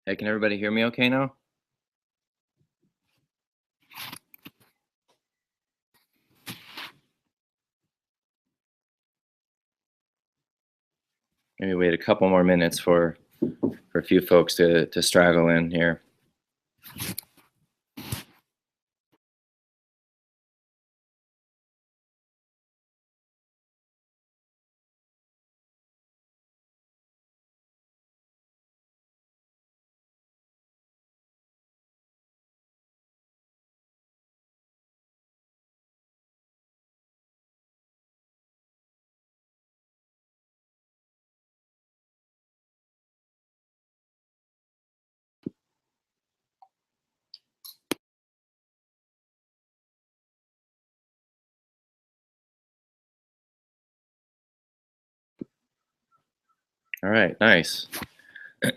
Hey, can everybody hear me okay now? Maybe wait a couple more minutes for a few folks to straggle in here. All right, nice.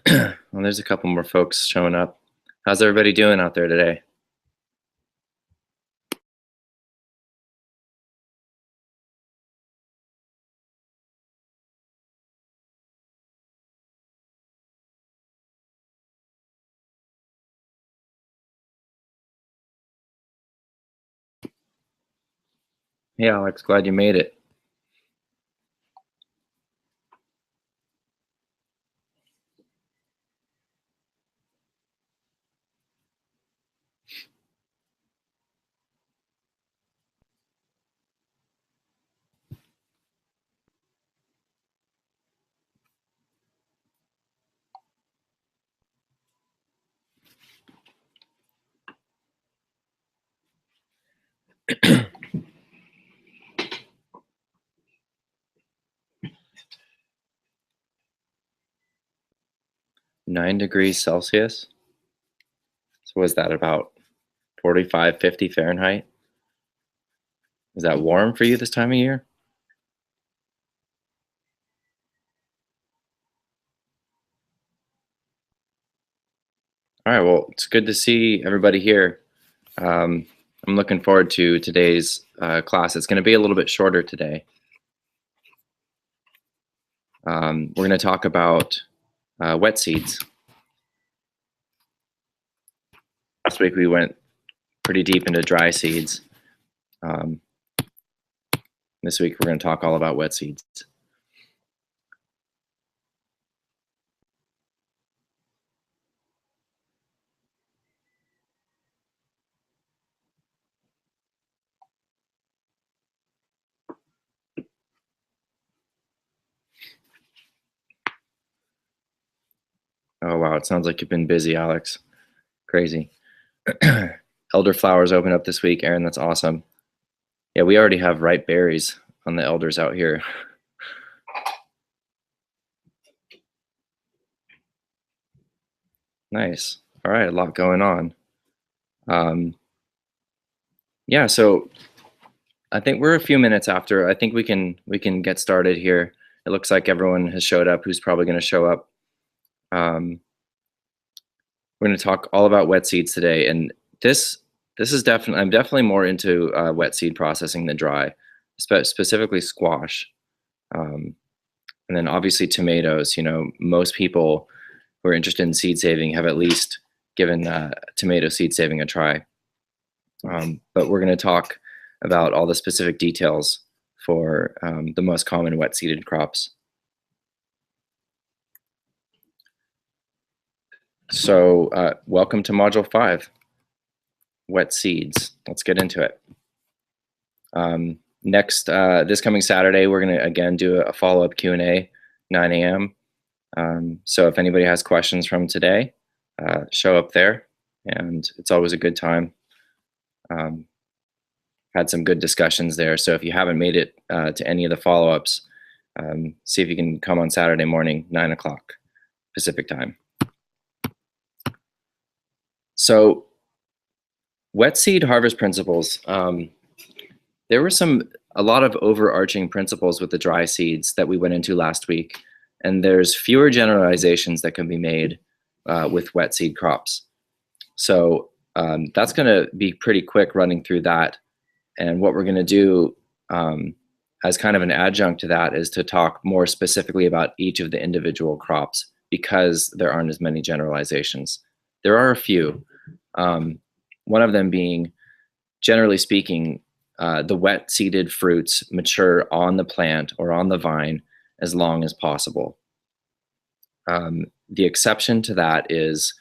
Well, there's a couple more folks showing up. How's everybody doing out there today? Hey, Alex, glad you made it. (9°C. So was that about 45, 50 Fahrenheit? Is that warm for you this time of year? All right, well, it's good to see everybody here. I'm looking forward to today's class. It's going to be a little bit shorter today. We're going to talk about wet seeds. Last week we went pretty deep into dry seeds. This week we're going to talk all about wet seeds. Oh wow, it sounds like you've been busy, Alex. Crazy. Elderflowers open up this week, Aaron. That's awesome. Yeah, we already have ripe berries on the elders out here. Nice. All right, a lot going on. Yeah, so I think we're a few minutes after. I think we can get started here. It looks like everyone has showed up who's probably going to show up. We're going to talk all about wet seeds today, and this is definitely, I'm definitely more into wet seed processing than dry, specifically squash, and then obviously tomatoes. You know, most people who are interested in seed saving have at least given tomato seed saving a try. But we're going to talk about all the specific details for the most common wet seeded crops. So welcome to Module 5, wet seeds. Let's get into it. This coming Saturday, we're going to again do a follow-up Q&A, 9 a.m. So if anybody has questions from today, show up there, and it's always a good time. Had some good discussions there, so if you haven't made it to any of the follow-ups, see if you can come on Saturday morning, 9 o'clock Pacific time. So wet seed harvest principles. There were a lot of overarching principles with the dry seeds that we went into last week, and there's fewer generalizations that can be made with wet seed crops. So that's going to be pretty quick running through that. And what we're going to do as kind of an adjunct to that is to talk more specifically about each of the individual crops because there aren't as many generalizations. There are a few. One of them being, generally speaking, the wet-seeded fruits mature on the plant or on the vine as long as possible. The exception to that is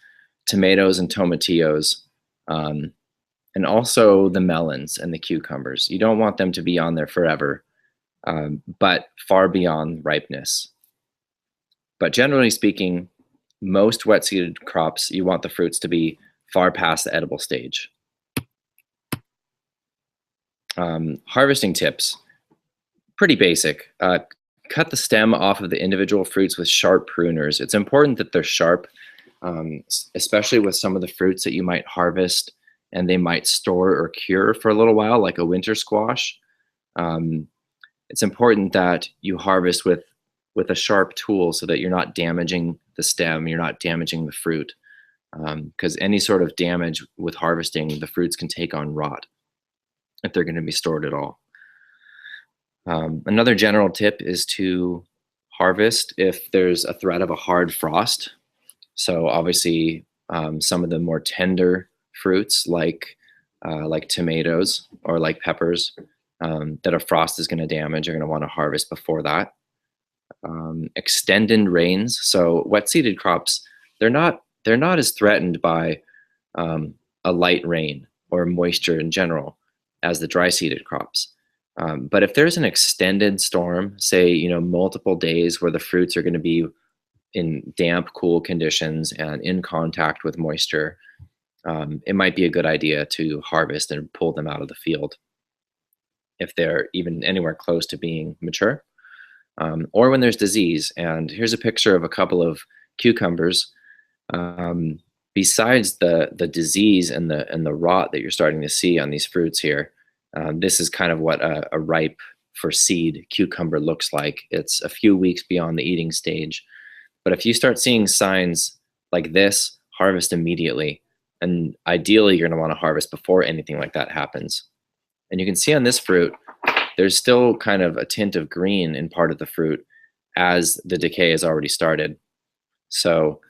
tomatoes and tomatillos, and also the melons and the cucumbers. You don't want them to be on there forever, but far beyond ripeness. But generally speaking, most wet-seeded crops, you want the fruits to be far past the edible stage. Harvesting tips, pretty basic. Cut the stem off of the individual fruits with sharp pruners. It's important that they're sharp, especially with some of the fruits that you might harvest and they might store or cure for a little while, like a winter squash. It's important that you harvest with a sharp tool so that you're not damaging the stem, you're not damaging the fruit, because any sort of damage with harvesting, the fruits can take on rot if they're going to be stored at all. Another general tip is to harvest if there's a threat of a hard frost. So obviously, some of the more tender fruits like tomatoes or like peppers that a frost is going to damage, you're going to want to harvest before that. Extended rains. So wet-seeded crops, they're not as threatened by a light rain or moisture in general as the dry-seeded crops. But if there's an extended storm, say, multiple days where the fruits are going to be in damp, cool conditions and in contact with moisture, it might be a good idea to harvest and pull them out of the field if they're even anywhere close to being mature, or when there's disease. And here's a picture of a couple of cucumbers. Besides the disease and the rot that you're starting to see on these fruits here, this is kind of what a ripe for seed cucumber looks like. It's a few weeks beyond the eating stage. But if you start seeing signs like this, harvest immediately. And ideally, you're going to want to harvest before anything like that happens. And you can see on this fruit, there's still kind of a tint of green in part of the fruit as the decay has already started. So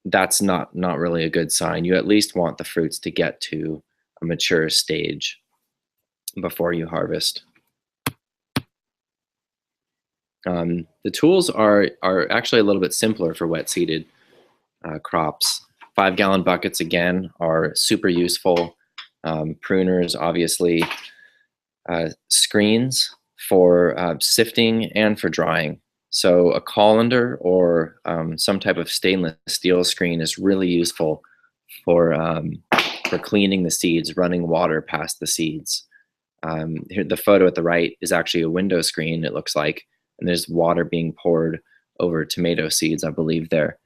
that's not really a good sign. You at least want the fruits to get to a mature stage before you harvest. The tools are actually a little bit simpler for wet-seeded crops. 5-gallon buckets, again, are super useful. Pruners, obviously. Screens for sifting and for drying. So a colander or some type of stainless steel screen is really useful for cleaning the seeds, running water past the seeds. Here, the photo at the right is actually a window screen, it looks like, and there's water being poured over tomato seeds, I believe there.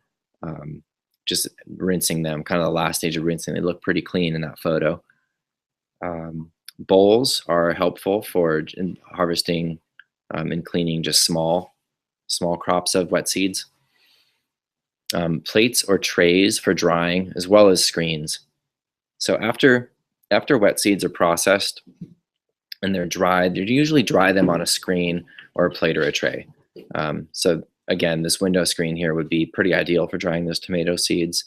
Just rinsing them, kind of the last stage of rinsing. They look pretty clean in that photo. Bowls are helpful for harvesting and cleaning just small crops of wet seeds. Plates or trays for drying, as well as screens. So after wet seeds are processed and they're dried, you usually dry them on a screen or a plate or a tray. So again, this window screen here would be pretty ideal for drying those tomato seeds.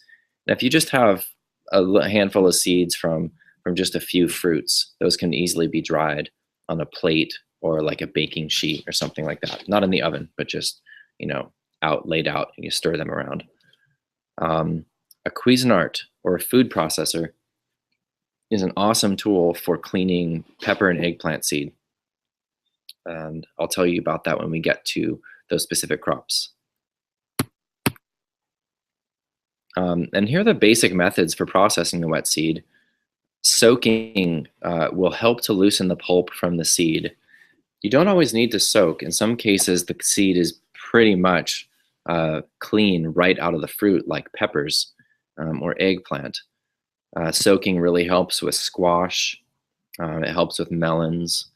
And if you just have a handful of seeds from just a few fruits, those can easily be dried on a plate or like a baking sheet or something like that. Not in the oven, but just, laid out, and you stir them around. A Cuisinart or a food processor is an awesome tool for cleaning pepper and eggplant seed. And I'll tell you about that when we get to those specific crops. And here are the basic methods for processing the wet seed. Soaking will help to loosen the pulp from the seed. You don't always need to soak. In some cases, the seed is pretty much clean right out of the fruit, like peppers or eggplant. Soaking really helps with squash. It helps with melons.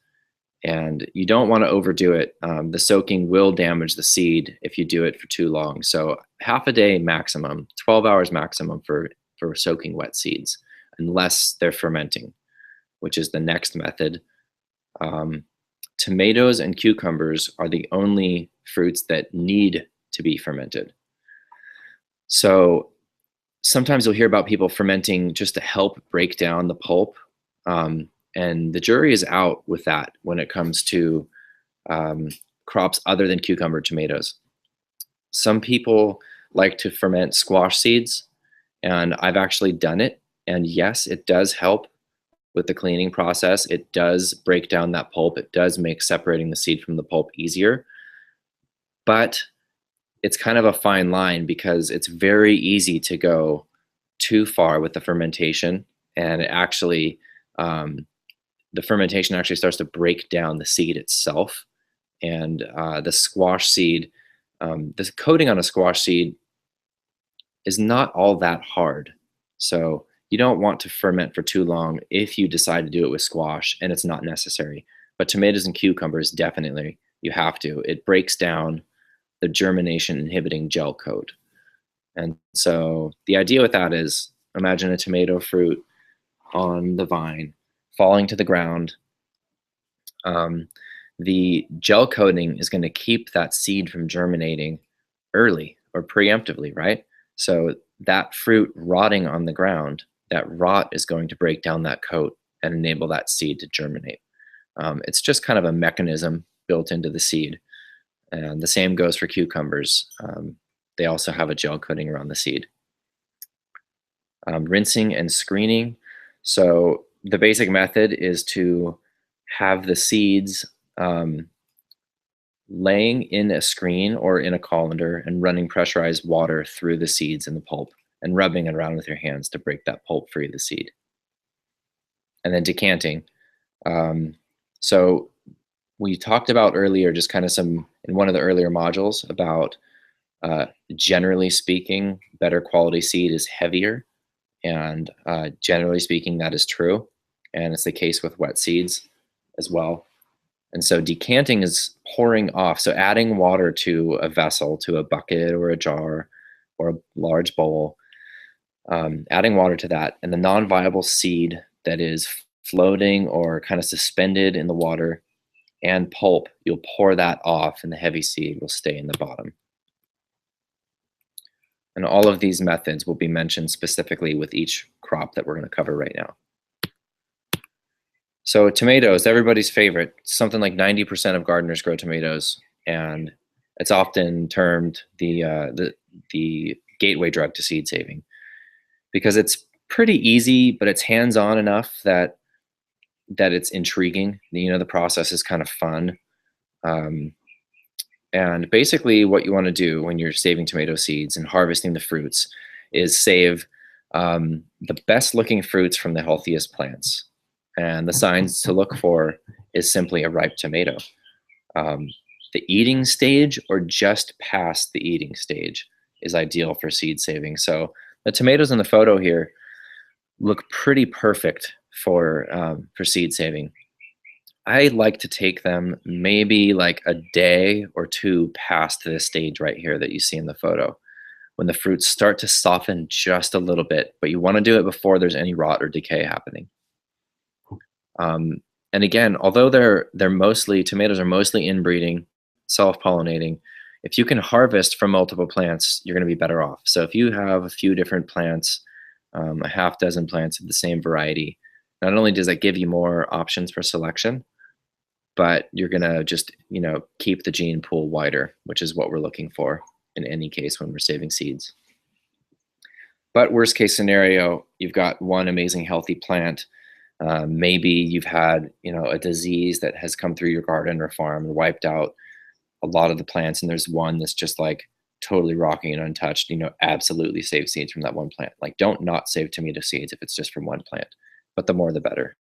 And you don't want to overdo it. The soaking will damage the seed if you do it for too long. So half a day maximum, 12 hours maximum for soaking wet seeds, unless they're fermenting, which is the next method. Tomatoes and cucumbers are the only fruits that need to be fermented. So sometimes you'll hear about people fermenting just to help break down the pulp. And the jury is out with that when it comes to crops other than cucumber, tomatoes. Some people like to ferment squash seeds, and I've actually done it. And yes, it does help with the cleaning process. It does break down that pulp. It does make separating the seed from the pulp easier. But it's kind of a fine line because it's very easy to go too far with the fermentation, and it actually, the fermentation actually starts to break down the seed itself. And the squash seed, the coating on a squash seed is not all that hard. So you don't want to ferment for too long if you decide to do it with squash and it's not necessary. But tomatoes and cucumbers, definitely, you have to. It breaks down the germination inhibiting gel coat. And so the idea with that is, imagine a tomato fruit on the vine falling to the ground. The gel coating is going to keep that seed from germinating early or preemptively, right? So that fruit rotting on the ground, that rot is going to break down that coat and enable that seed to germinate. It's just kind of a mechanism built into the seed. And the same goes for cucumbers. They also have a gel coating around the seed. Rinsing and screening. So the basic method is to have the seeds laying in a screen or in a colander and running pressurized water through the seeds and the pulp and rubbing it around with your hands to break that pulp free of the seed. And then decanting. So we talked about earlier, just kind of some, in one of the earlier modules, about generally speaking, better quality seed is heavier. And generally speaking, that is true. And it's the case with wet seeds as well. And so decanting is pouring off. So adding water to a vessel, to a bucket or a jar or a large bowl, adding water to that, and the non-viable seed that is floating or kind of suspended in the water and pulp, you'll pour that off and the heavy seed will stay in the bottom. And all of these methods will be mentioned specifically with each crop that we're going to cover right now. So tomatoes, everybody's favorite. Something like 90% of gardeners grow tomatoes, and it's often termed the gateway drug to seed saving because it's pretty easy, but it's hands-on enough that it's intriguing. You know, the process is kind of fun. And basically what you want to do when you're saving tomato seeds and harvesting the fruits is save the best looking fruits from the healthiest plants. And the signs to look for is simply a ripe tomato. The eating stage or just past the eating stage is ideal for seed saving. So the tomatoes in the photo here look pretty perfect for seed saving. I like to take them maybe like a day or two past this stage right here that you see in the photo, when the fruits start to soften just a little bit, but you want to do it before there's any rot or decay happening. And again, although tomatoes are mostly inbreeding, self-pollinating, if you can harvest from multiple plants, you're going to be better off. So if you have a few different plants, a half dozen plants of the same variety, not only does that give you more options for selection, but you're going to just, keep the gene pool wider, which is what we're looking for in any case when we're saving seeds. But worst case scenario, you've got one amazing healthy plant. Maybe you've had, a disease that has come through your garden or farm and wiped out a lot of the plants, and there's one that's just like totally rocking and untouched. Absolutely save seeds from that one plant. Like, don't not save tomato seeds if it's just from one plant, but the more the better.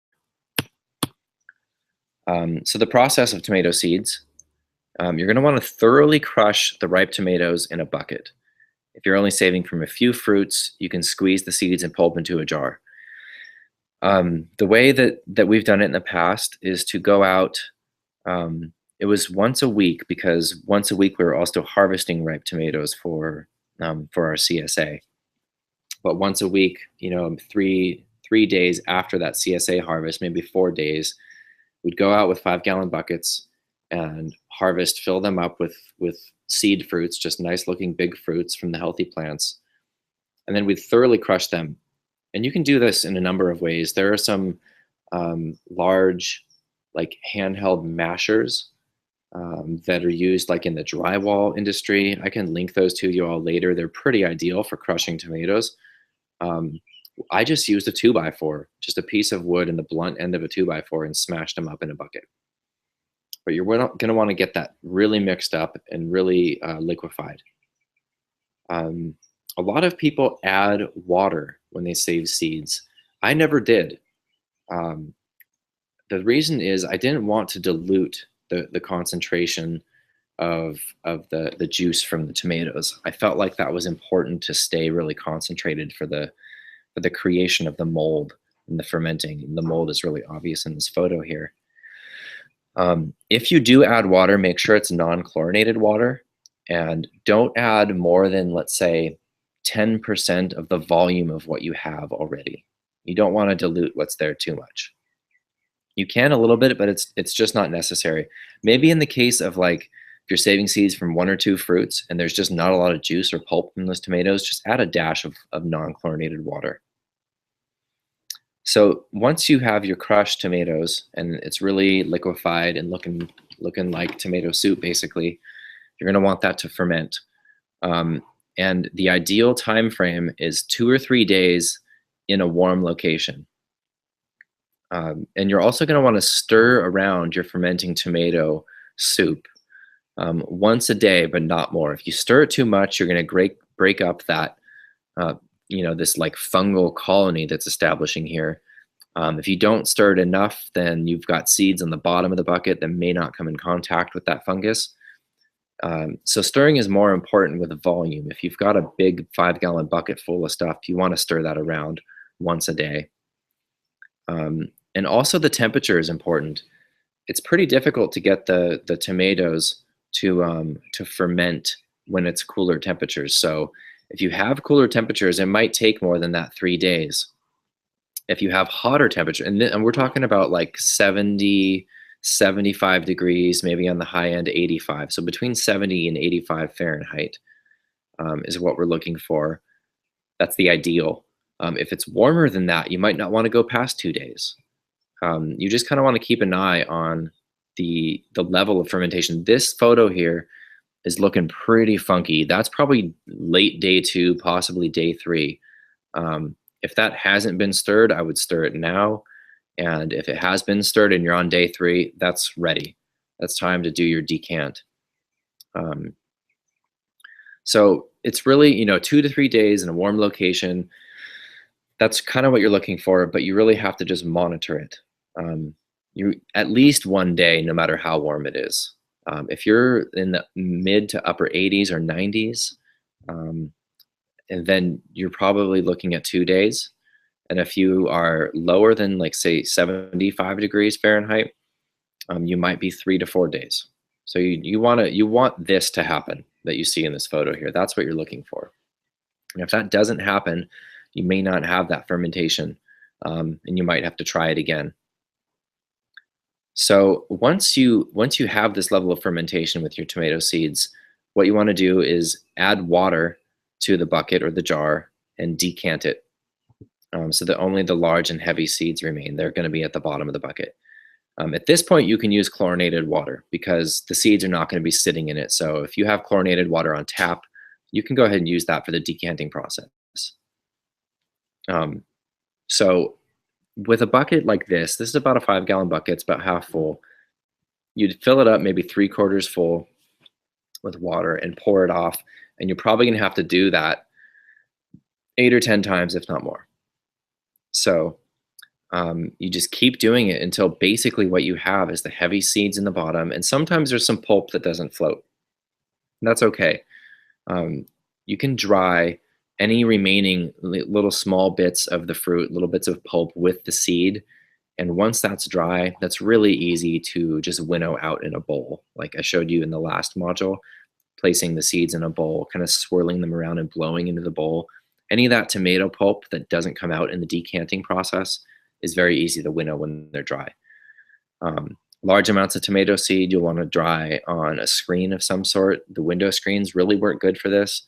So the process of tomato seeds, you're going to want to thoroughly crush the ripe tomatoes in a bucket. If you're only saving from a few fruits, you can squeeze the seeds and pulp into a jar. The way that we've done it in the past is to go out, it was once a week, because once a week we were also harvesting ripe tomatoes for our CSA. But once a week, 3 days after that CSA harvest, maybe 4 days, we'd go out with 5-gallon buckets and harvest, fill them up with seed fruits, just nice looking big fruits from the healthy plants. And then we'd thoroughly crush them. And you can do this in a number of ways. There are some large, like handheld mashers that are used like in the drywall industry. I can link those to you all later. They're pretty ideal for crushing tomatoes. I just used a 2x4, just a piece of wood and the blunt end of a 2x4, and smashed them up in a bucket. But you're going to want to get that really mixed up and really liquefied. A lot of people add water when they save seeds. I never did. The reason is I didn't want to dilute the concentration of the juice from the tomatoes. I felt like that was important to stay really concentrated for the creation of the mold and the fermenting. The mold is really obvious in this photo here. If you do add water, make sure it's non-chlorinated water, and don't add more than, let's say, 10% of the volume of what you have already. You don't want to dilute what's there too much. You can a little bit, but it's just not necessary. Maybe in the case of like, if you're saving seeds from 1 or 2 fruits and there's just not a lot of juice or pulp in those tomatoes, just add a dash of non-chlorinated water. So once you have your crushed tomatoes and it's really liquefied and looking like tomato soup, basically, you're going to want that to ferment. And the ideal time frame is 2 or 3 days in a warm location. And you're also going to want to stir around your fermenting tomato soup once a day, but not more. If you stir it too much, you're going to break up that this like fungal colony that's establishing here. If you don't stir it enough, then you've got seeds on the bottom of the bucket that may not come in contact with that fungus. So stirring is more important with the volume. If you've got a big 5-gallon bucket full of stuff, you want to stir that around once a day. And also the temperature is important. It's pretty difficult to get the tomatoes to ferment when it's cooler temperatures. So if you have cooler temperatures, it might take more than that 3 days. If you have hotter temperature, and we're talking about like 70, 75 degrees, maybe on the high end 85. So between 70 and 85 Fahrenheit is what we're looking for. That's the ideal. If it's warmer than that, you might not want to go past 2 days. You just kind of want to keep an eye on the level of fermentation. This photo here is looking pretty funky. That's probably late day 2, possibly day 3. If that hasn't been stirred, I would stir it now. And if it has been stirred and you're on day 3, that's ready. That's time to do your decant. So it's really, 2 to 3 days in a warm location. That's kind of what you're looking for, but you really have to just monitor it. You at least 1 day, no matter how warm it is. If you're in the mid to upper 80s or 90s, and then you're probably looking at 2 days. And if you are lower than, like, say, 75 degrees Fahrenheit, you might be 3 to 4 days. So you want this to happen that you see in this photo here. That's what you're looking for. And if that doesn't happen, you may not have that fermentation, and you might have to try it again. So once you have this level of fermentation with your tomato seeds, what you want to do is add water to the bucket or the jar and decant it, so that only the large and heavy seeds remain. They're going to be at the bottom of the bucket. At this point, you can use chlorinated water because the seeds are not going to be sitting in it. So if you have chlorinated water on tap, you can go ahead and use that for the decanting process. So with a bucket like this is about a 5-gallon bucket. It's about half full. You'd fill it up maybe 3/4 full with water and pour it off. And you're probably going to have to do that 8 or 10 times, if not more. So you just keep doing it until basically what you have is the heavy seeds in the bottom. And sometimes there's some pulp that doesn't float. That's okay. You can dry any remaining little small bits of the fruit, little bits of pulp with the seed. And once that's dry, that's really easy to just winnow out in a bowl. Like I showed you in the last module, placing the seeds in a bowl, kind of swirling them around and blowing into the bowl. Any of that tomato pulp that doesn't come out in the decanting process is very easy to winnow when they're dry. Large amounts of tomato seed you'll want to dry on a screen of some sort. The window screens really work good for this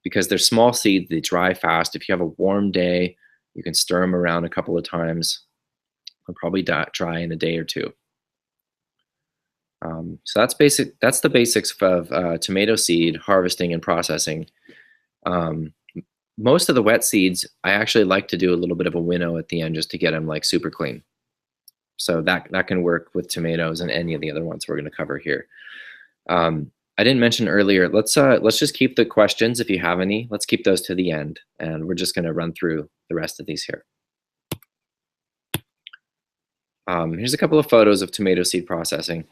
because they're small seeds, they dry fast. If you have a warm day, you can stir them around a couple of times. They'll probably dry in a day or two. So that's basic. That's the basics of tomato seed harvesting and processing. Most of the wet seeds, I actually like to do a little bit of a winnow at the end just to get them like super clean. So that can work with tomatoes and any of the other ones we're going to cover here. I didn't mention earlier. Let's just keep the questions if you have any. Let's keep those to the end, and we're just going to run through the rest of these here. Here's a couple of photos of tomato seed processing.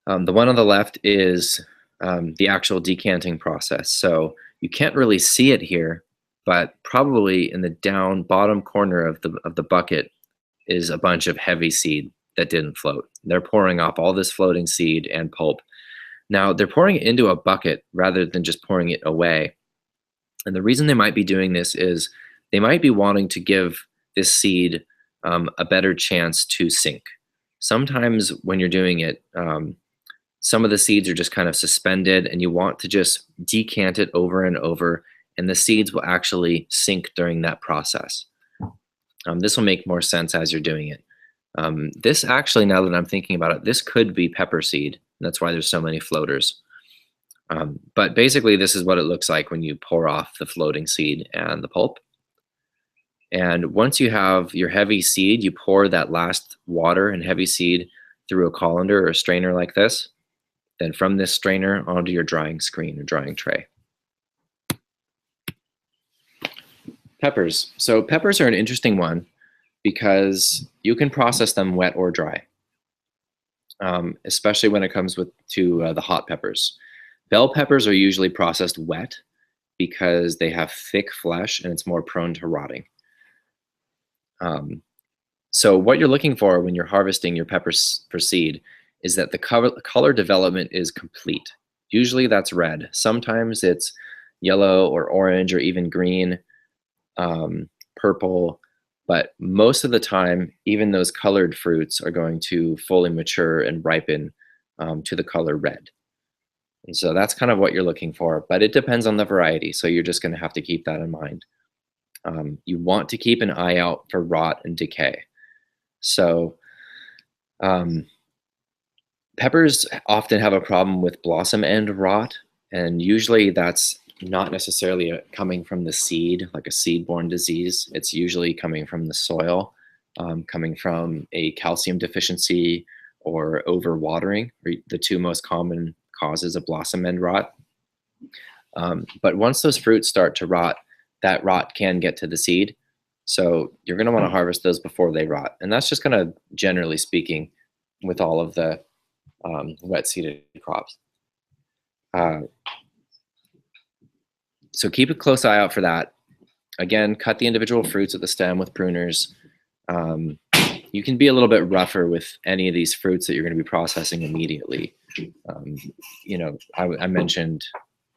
The one on the left is the actual decanting process. So you can't really see it here, but probably in the bottom corner of the bucket is a bunch of heavy seed that didn't float. They're pouring off all this floating seed and pulp. Now they're pouring it into a bucket rather than just pouring it away. And the reason they might be doing this is they might be wanting to give this seed a better chance to sink. Sometimes when you're doing it, some of the seeds are just kind of suspended and you want to just decant it over and over, and the seeds will actually sink during that process. This will make more sense as you're doing it. This actually, now that I'm thinking about it, this could be pepper seed. That's why there's so many floaters. But basically, this is what it looks like when you pour off the floating seed and the pulp. And once you have your heavy seed, you pour that last water and heavy seed through a colander or a strainer like this. Then from this strainer onto your drying screen or drying tray. Peppers. So peppers are an interesting one because you can process them wet or dry, especially when it comes to the hot peppers. Bell peppers are usually processed wet because they have thick flesh and it's more prone to rotting. So what you're looking for when you're harvesting your peppers for seed is that the color development is complete. Usually that's red. Sometimes it's yellow or orange or even green, purple, but most of the time, even those colored fruits are going to fully mature and ripen to the color red. And so that's kind of what you're looking for, but it depends on the variety. So you're just going to have to keep that in mind. You want to keep an eye out for rot and decay. So peppers often have a problem with blossom end rot, and usually that's not necessarily coming from the seed, like a seed-borne disease. It's usually coming from the soil, coming from a calcium deficiency or overwatering, the two most common causes of blossom end rot. But once those fruits start to rot, that rot can get to the seed. So you're going to want to harvest those before they rot. And that's just kind of generally speaking with all of the wet seeded crops. So keep a close eye out for that. Again, cut the individual fruits at the stem with pruners. You can be a little bit rougher with any of these fruits that you're going to be processing immediately. You know, I mentioned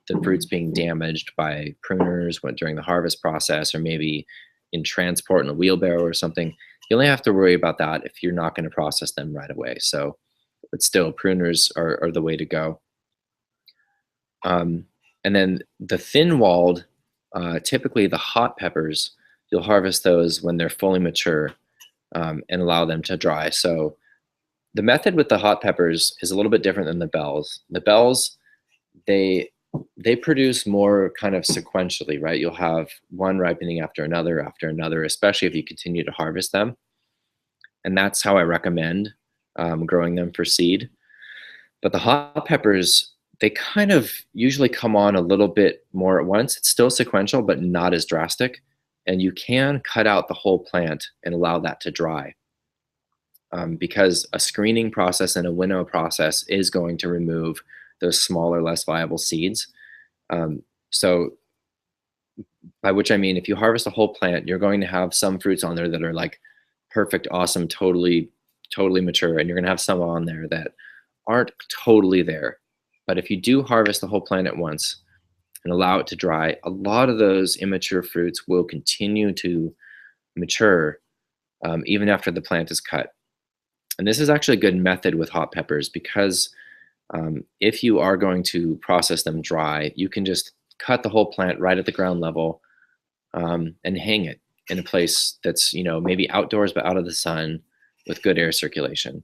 the fruits being damaged by pruners during the harvest process, or maybe in transport in a wheelbarrow or something. You only have to worry about that if you're not going to process them right away. So, but still, pruners are the way to go. And then the thin-walled, typically the hot peppers, you'll harvest those when they're fully mature and allow them to dry. So the method with the hot peppers is a little bit different than the bells. The bells, they produce more kind of sequentially, right? You'll have one ripening after another, especially if you continue to harvest them. And that's how I recommend growing them for seed. But the hot peppers, they kind of usually come on a little bit more at once. It's still sequential, but not as drastic. And you can cut out the whole plant and allow that to dry. Because a screening process and a winnow process is going to remove those smaller, less viable seeds. So by which I mean, if you harvest a whole plant, you're going to have some fruits on there that are like perfect, awesome, totally mature. And you're going to have some on there that aren't totally there. But if you do harvest the whole plant at once and allow it to dry, a lot of those immature fruits will continue to mature even after the plant is cut. And this is actually a good method with hot peppers because if you are going to process them dry, you can just cut the whole plant right at the ground level and hang it in a place that's, maybe outdoors but out of the sun with good air circulation.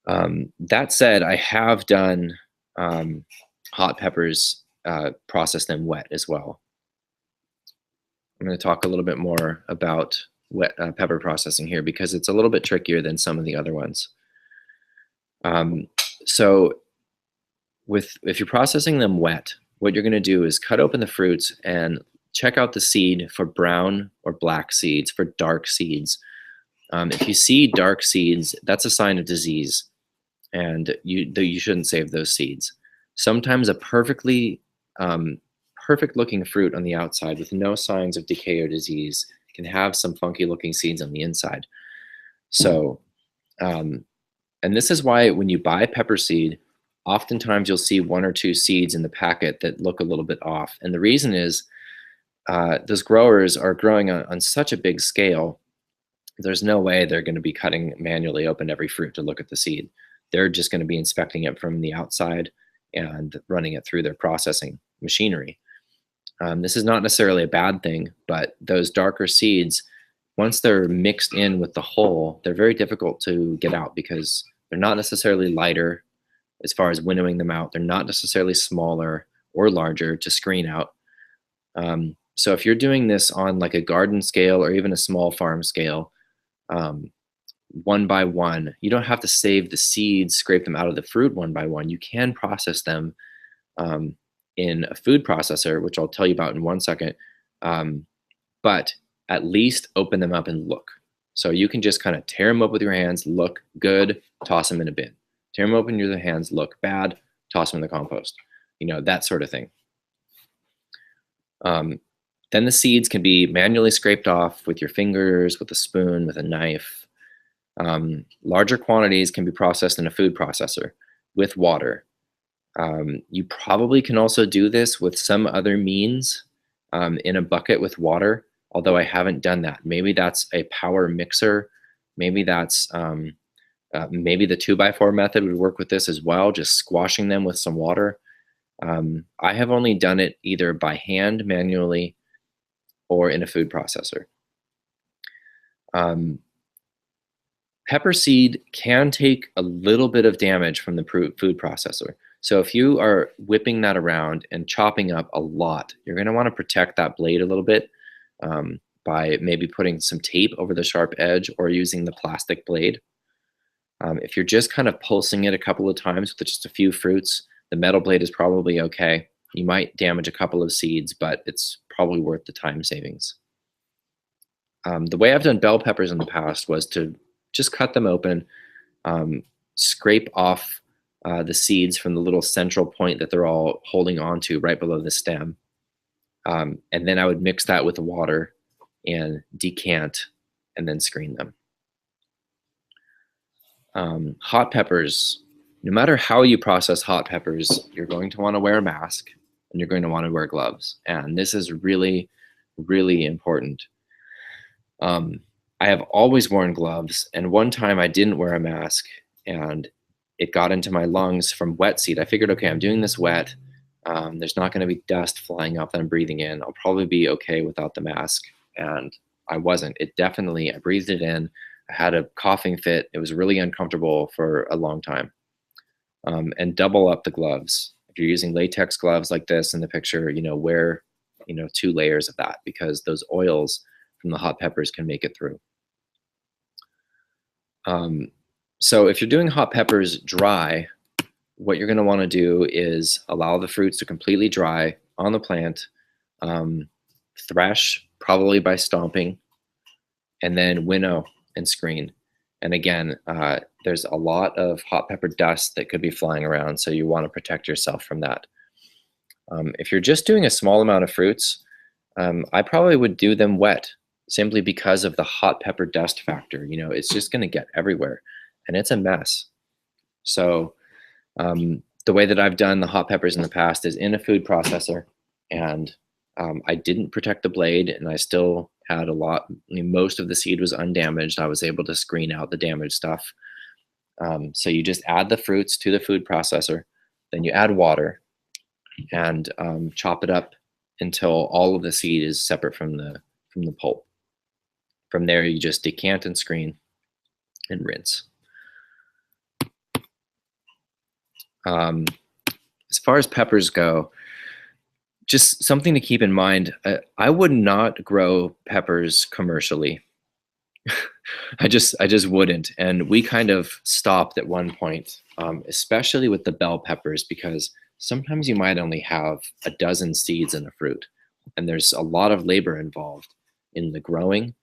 That said, I have done hot peppers, process them wet as well. I'm going to talk a little bit more about wet pepper processing here because it's a little bit trickier than some of the other ones. So if you're processing them wet, what you're going to do is cut open the fruits and check out the seed for brown or black seeds, for dark seeds. If you see dark seeds, that's a sign of disease, and you shouldn't save those seeds. Sometimes a perfectly perfect looking fruit on the outside with no signs of decay or disease can have some funky looking seeds on the inside. So, and this is why when you buy pepper seed, oftentimes you'll see 1 or 2 seeds in the packet that look a little bit off. And the reason is those growers are growing on such a big scale. There's no way they're going to be cutting manually open every fruit to look at the seed. They're just going to be inspecting it from the outside and running it through their processing machinery. This is not necessarily a bad thing, but those darker seeds, once they're mixed in with the whole, they're very difficult to get out because they're not necessarily lighter as far as winnowing them out. They're not necessarily smaller or larger to screen out. So if you're doing this on like a garden scale or even a small farm scale, 1 by 1, you don't have to save the seeds, scrape them out of the fruit 1 by 1. You can process them in a food processor, which I'll tell you about in 1 second. But at least open them up and look. So you can just kind of tear them up with your hands, look good, toss them in a bin. Tear them open with your hands, look bad, toss them in the compost. That sort of thing. Then the seeds can be manually scraped off with your fingers, with a spoon, with a knife. Larger quantities can be processed in a food processor with water. You probably can also do this with some other means in a bucket with water, although I haven't done that. Maybe that's a power mixer. Maybe that's maybe the 2x4 method would work with this as well, just squashing them with some water. I have only done it either by hand manually or in a food processor. Pepper seed can take a little bit of damage from the food processor. So if you are whipping that around and chopping up a lot, you're going to want to protect that blade a little bit by maybe putting some tape over the sharp edge or using the plastic blade. If you're just kind of pulsing it a couple of times with just a few fruits, the metal blade is probably okay. You might damage a couple of seeds, but it's probably worth the time savings. The way I've done bell peppers in the past was to just cut them open, scrape off the seeds from the little central point that they're all holding onto right below the stem. And then I would mix that with the water and decant and then screen them. Hot peppers, no matter how you process hot peppers, you're going to want to wear a mask and you're going to want to wear gloves. And this is really, really important. I have always worn gloves, and one time I didn't wear a mask and it got into my lungs from wet seed. I figured, okay, I'm doing this wet. There's not going to be dust flying up that I'm breathing in. I'll probably be okay without the mask. And I wasn't. I breathed it in. I had a coughing fit. It was really uncomfortable for a long time. And double up the gloves. If you're using latex gloves like this in the picture, wear 2 layers of that because those oils from the hot peppers can make it through. So if you're doing hot peppers dry, what you're going to want to do is allow the fruits to completely dry on the plant, thresh, probably by stomping, and then winnow and screen. And again, there's a lot of hot pepper dust that could be flying around, so you want to protect yourself from that. If you're just doing a small amount of fruits, I probably would do them wet simply because of the hot pepper dust factor. It's just going to get everywhere and it's a mess. So the way that I've done the hot peppers in the past is in a food processor, and I didn't protect the blade, and I still had a lot, most of the seed was undamaged. I was able to screen out the damaged stuff. So you just add the fruits to the food processor, then you add water and chop it up until all of the seed is separate from the pulp. From there, you just decant and screen and rinse. As far as peppers go, just something to keep in mind, I would not grow peppers commercially. I just wouldn't. And we kind of stopped at one point, especially with the bell peppers, because sometimes you might only have a dozen seeds in a fruit. And there's a lot of labor involved in the growing,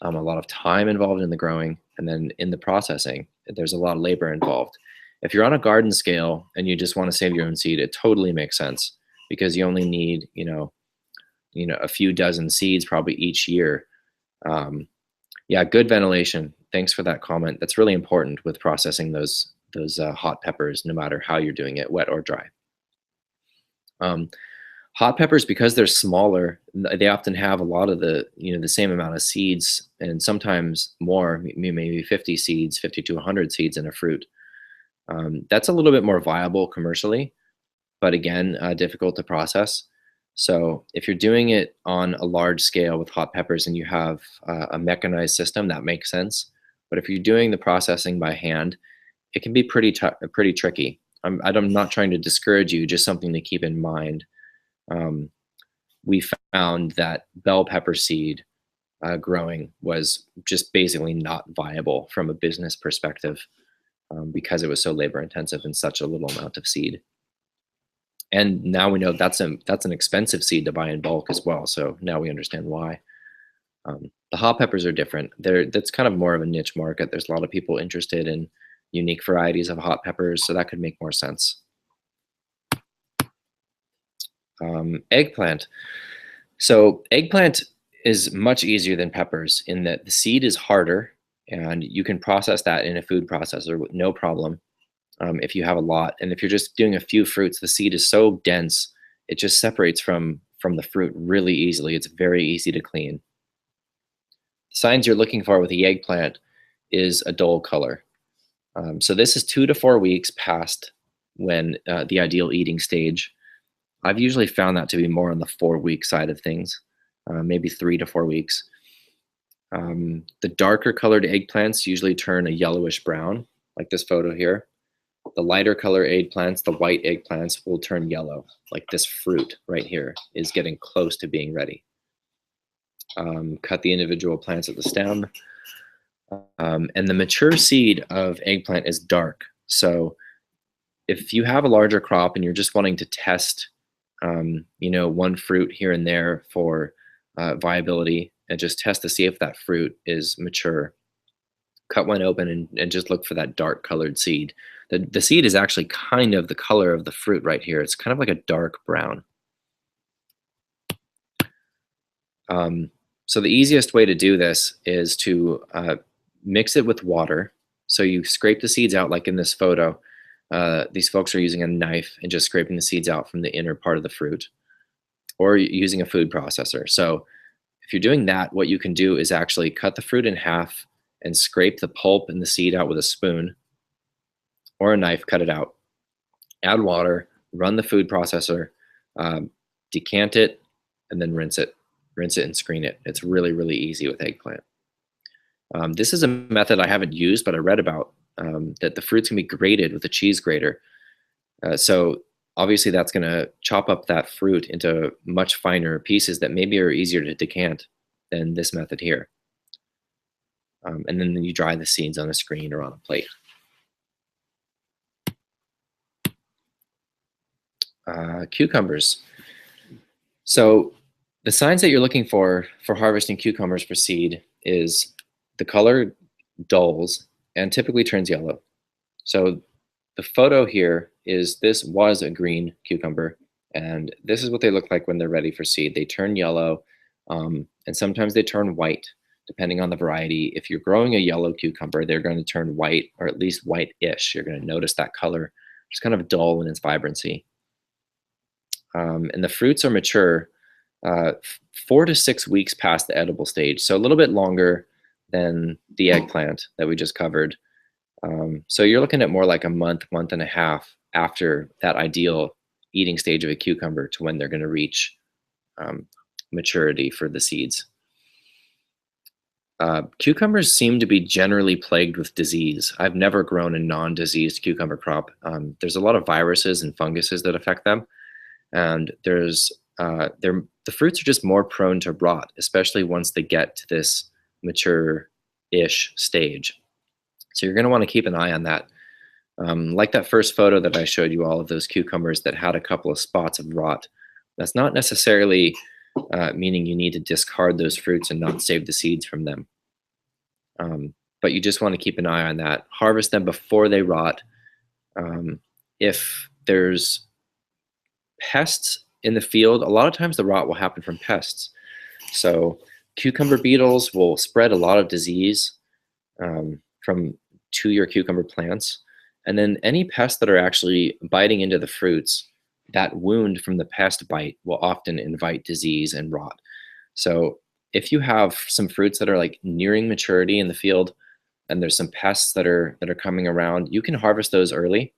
a lot of time involved in the growing, and then in the processing, there's a lot of labor involved. If you're on a garden scale and you just want to save your own seed, it totally makes sense because you only need, a few dozen seeds probably each year. Yeah, good ventilation. Thanks for that comment. That's really important with processing those hot peppers, no matter how you're doing it, wet or dry. Hot peppers, because they're smaller, they often have a lot of the same amount of seeds, and sometimes more, maybe 50 seeds, 50 to 100 seeds in a fruit. That's a little bit more viable commercially, but again, difficult to process. So if you're doing it on a large scale with hot peppers and you have a mechanized system, that makes sense. But if you're doing the processing by hand, it can be pretty tricky. I'm not trying to discourage you, just something to keep in mind. We found that bell pepper seed growing was just basically not viable from a business perspective because it was so labor intensive and such a little amount of seed. And now we know that's an expensive seed to buy in bulk as well. So now we understand why. The hot peppers are different. That's kind of more of a niche market. There's a lot of people interested in unique varieties of hot peppers, so that could make more sense. Eggplant. So eggplant is much easier than peppers in that the seed is harder and you can process that in a food processor with no problem. If you have a lot, and if you're just doing a few fruits, the seed is so dense, it just separates from the fruit really easily. It's very easy to clean. The signs you're looking for with the eggplant is a dull color. So this is 2 to 4 weeks past when the ideal eating stage. I've usually found that to be more on the 4-week side of things, maybe 3 to 4 weeks. The darker colored eggplants usually turn a yellowish brown, like this photo here. The lighter color eggplants, the white eggplants, will turn yellow, like this fruit right here is getting close to being ready. Cut the individual plants at the stem. And the mature seed of eggplant is dark. So if you have a larger crop and you're just wanting to test, one fruit here and there for viability and just test to see if that fruit is mature, cut one open and just look for that dark colored seed. The seed is actually kind of the color of the fruit right here. It's kind of like a dark brown. So the easiest way to do this is to mix it with water. So you scrape the seeds out like in this photo. These folks are using a knife and just scraping the seeds out from the inner part of the fruit, or using a food processor. So if you're doing that, what you can do is actually cut the fruit in half and scrape the pulp and the seed out with a spoon or a knife, cut it out. Add water, run the food processor, decant it, and then rinse it. Rinse it and screen it. It's really, really easy with eggplant. This is a method I haven't used, but I read about that the fruits can be grated with a cheese grater. So obviously that's going to chop up that fruit into much finer pieces that maybe are easier to decant than this method here. And then you dry the seeds on a screen or on a plate. Cucumbers. So the signs that you're looking for harvesting cucumbers for seed is the color dulls and typically turns yellow. So the photo here is this was a green cucumber, and this is what they look like when they're ready for seed. They turn yellow, and sometimes they turn white, depending on the variety. If you're growing a yellow cucumber, they're going to turn white, or at least white-ish. You're going to notice that color. It's kind of dull in its vibrancy. And the fruits are mature. 4 to 6 weeks past the edible stage, so a little bit longer than the eggplant that we just covered. So you're looking at more like a month, month and a half after that ideal eating stage of a cucumber to when they're going to reach um, maturity for the seeds. Cucumbers seem to be generally plagued with disease. I've never grown a non-diseased cucumber crop. There's a lot of viruses and funguses that affect them, and the fruits are just more prone to rot, especially once they get to this mature-ish stage. So you're going to want to keep an eye on that. Like that first photo that I showed you all of those cucumbers that had a couple of spots of rot. That's not necessarily meaning you need to discard those fruits and not save the seeds from them. But you just want to keep an eye on that. Harvest them before they rot. If there's pests in the field, a lot of times the rot will happen from pests. So cucumber beetles will spread a lot of disease to your cucumber plants. And then any pests that are actually biting into the fruits, that wound from the pest bite will often invite disease and rot. So if you have some fruits that are like nearing maturity in the field and there's some pests that are coming around, you can harvest those early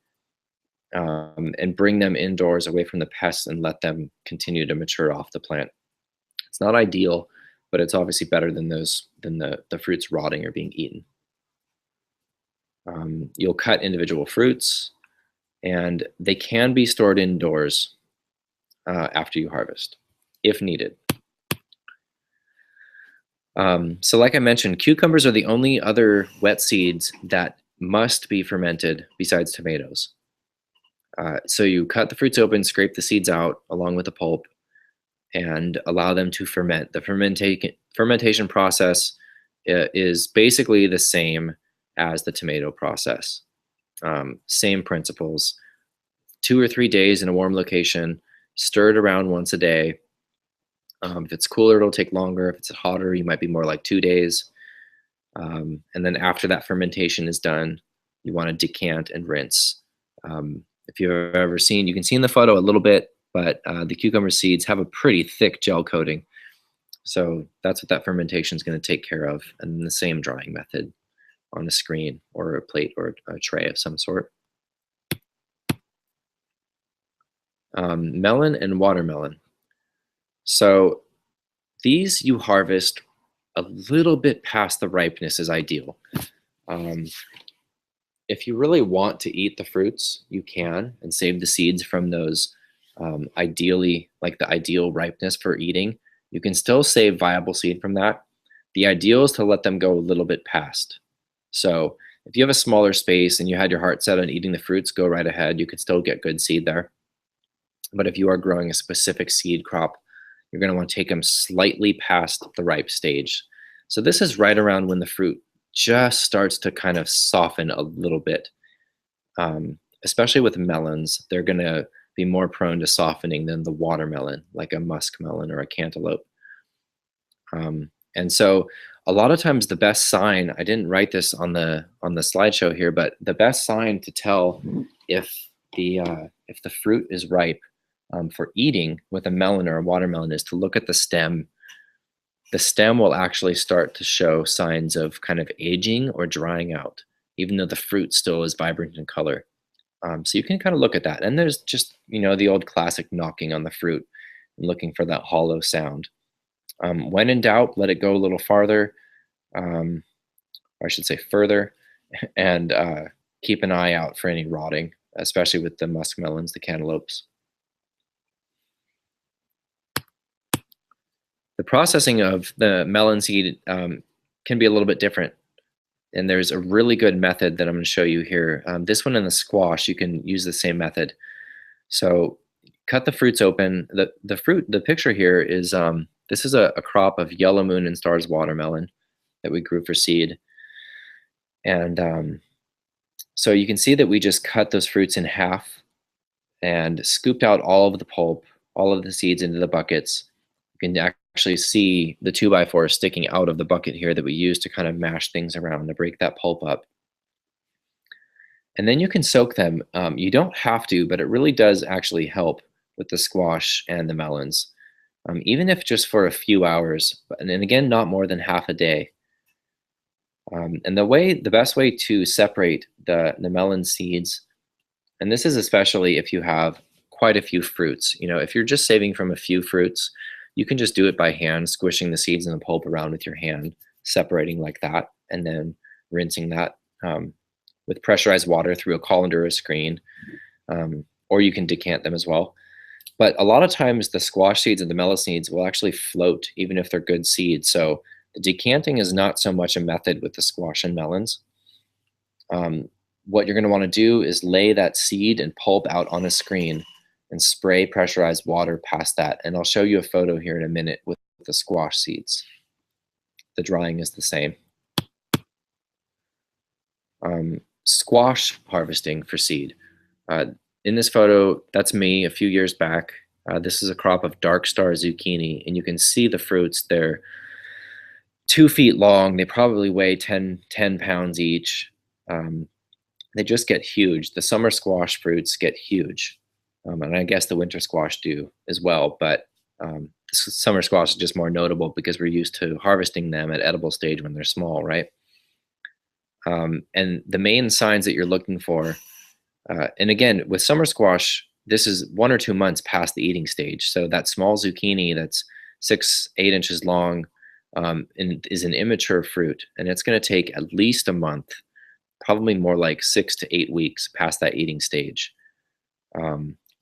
and bring them indoors away from the pests and let them continue to mature off the plant. It's not ideal, but it's obviously better than the fruits rotting or being eaten. You'll cut individual fruits, and they can be stored indoors after you harvest, if needed. So like I mentioned, cucumbers are the only other wet seeds that must be fermented besides tomatoes. So you cut the fruits open, scrape the seeds out along with the pulp, and allow them to ferment. The fermentation process is basically the same as the tomato process. Same principles. 2 or 3 days in a warm location, stir it around once a day. If it's cooler, it'll take longer. If it's hotter, you might be more like 2 days. And then after that fermentation is done, you want to decant and rinse. If you've ever seen, you can see in the photo a little bit, but the cucumber seeds have a pretty thick gel coating. So that's what that fermentation is going to take care of. And then the same drying method on a screen or a plate or a tray of some sort. Melon and watermelon. So these you harvest a little bit past the ripeness is ideal. If you really want to eat the fruits, you can, and save the seeds from those ideally, like the ideal ripeness for eating. You can still save viable seed from that. The ideal is to let them go a little bit past. So if you have a smaller space and you had your heart set on eating the fruits, go right ahead. You can still get good seed there. But if you are growing a specific seed crop, you're going to want to take them slightly past the ripe stage. So this is right around when the fruit just starts to kind of soften a little bit. Especially with melons, they're going to be more prone to softening than the watermelon, like a muskmelon or a cantaloupe. And so a lot of times the best sign, I didn't write this on the slideshow here, but the best sign to tell if the fruit is ripe for eating with a melon or a watermelon is to look at the stem. The stem will actually start to show signs of kind of aging or drying out, even though the fruit still is vibrant in color. So you can kind of look at that. And there's just, the old classic knocking on the fruit and looking for that hollow sound. When in doubt, let it go a little farther, or I should say further, and keep an eye out for any rotting, especially with the muskmelons, the cantaloupes. The processing of the melon seed can be a little bit different. And there's a really good method that I'm going to show you here. This one in the squash, you can use the same method. So cut the fruits open. The picture here is, this is a crop of Yellow Moon and Stars watermelon that we grew for seed. And so you can see that we just cut those fruits in half and scooped out all of the pulp, all of the seeds into the buckets. You can actually see the 2x4 sticking out of the bucket here that we use to kind of mash things around to break that pulp up. And then you can soak them. You don't have to, but it really does actually help with the squash and the melons. even if just for a few hours, and then again, not more than half a day. And the best way to separate the melon seeds, and this is especially if you have quite a few fruits. If you're just saving from a few fruits, you can just do it by hand, squishing the seeds and the pulp around with your hand, separating like that, and then rinsing that with pressurized water through a colander or a screen, or you can decant them as well. But a lot of times the squash seeds and the melon seeds will actually float even if they're good seeds. So the decanting is not so much a method with the squash and melons. What you're going to want to do is lay that seed and pulp out on a screen and spray pressurized water past that. And I'll show you a photo here in a minute with the squash seeds. The drying is the same. Squash harvesting for seed. In this photo, that's me a few years back. This is a crop of dark star zucchini, and you can see the fruits. They're 2 feet long. They probably weigh 10 pounds each. They just get huge. The summer squash fruits get huge. And I guess the winter squash do as well, but summer squash is just more notable because we're used to harvesting them at edible stage when they're small, right? And the main signs that you're looking for, and again, with summer squash, this is 1 or 2 months past the eating stage. So that small zucchini that's 6-8 inches long and is an immature fruit, and it's going to take at least a month, probably more like 6 to 8 weeks past that eating stage.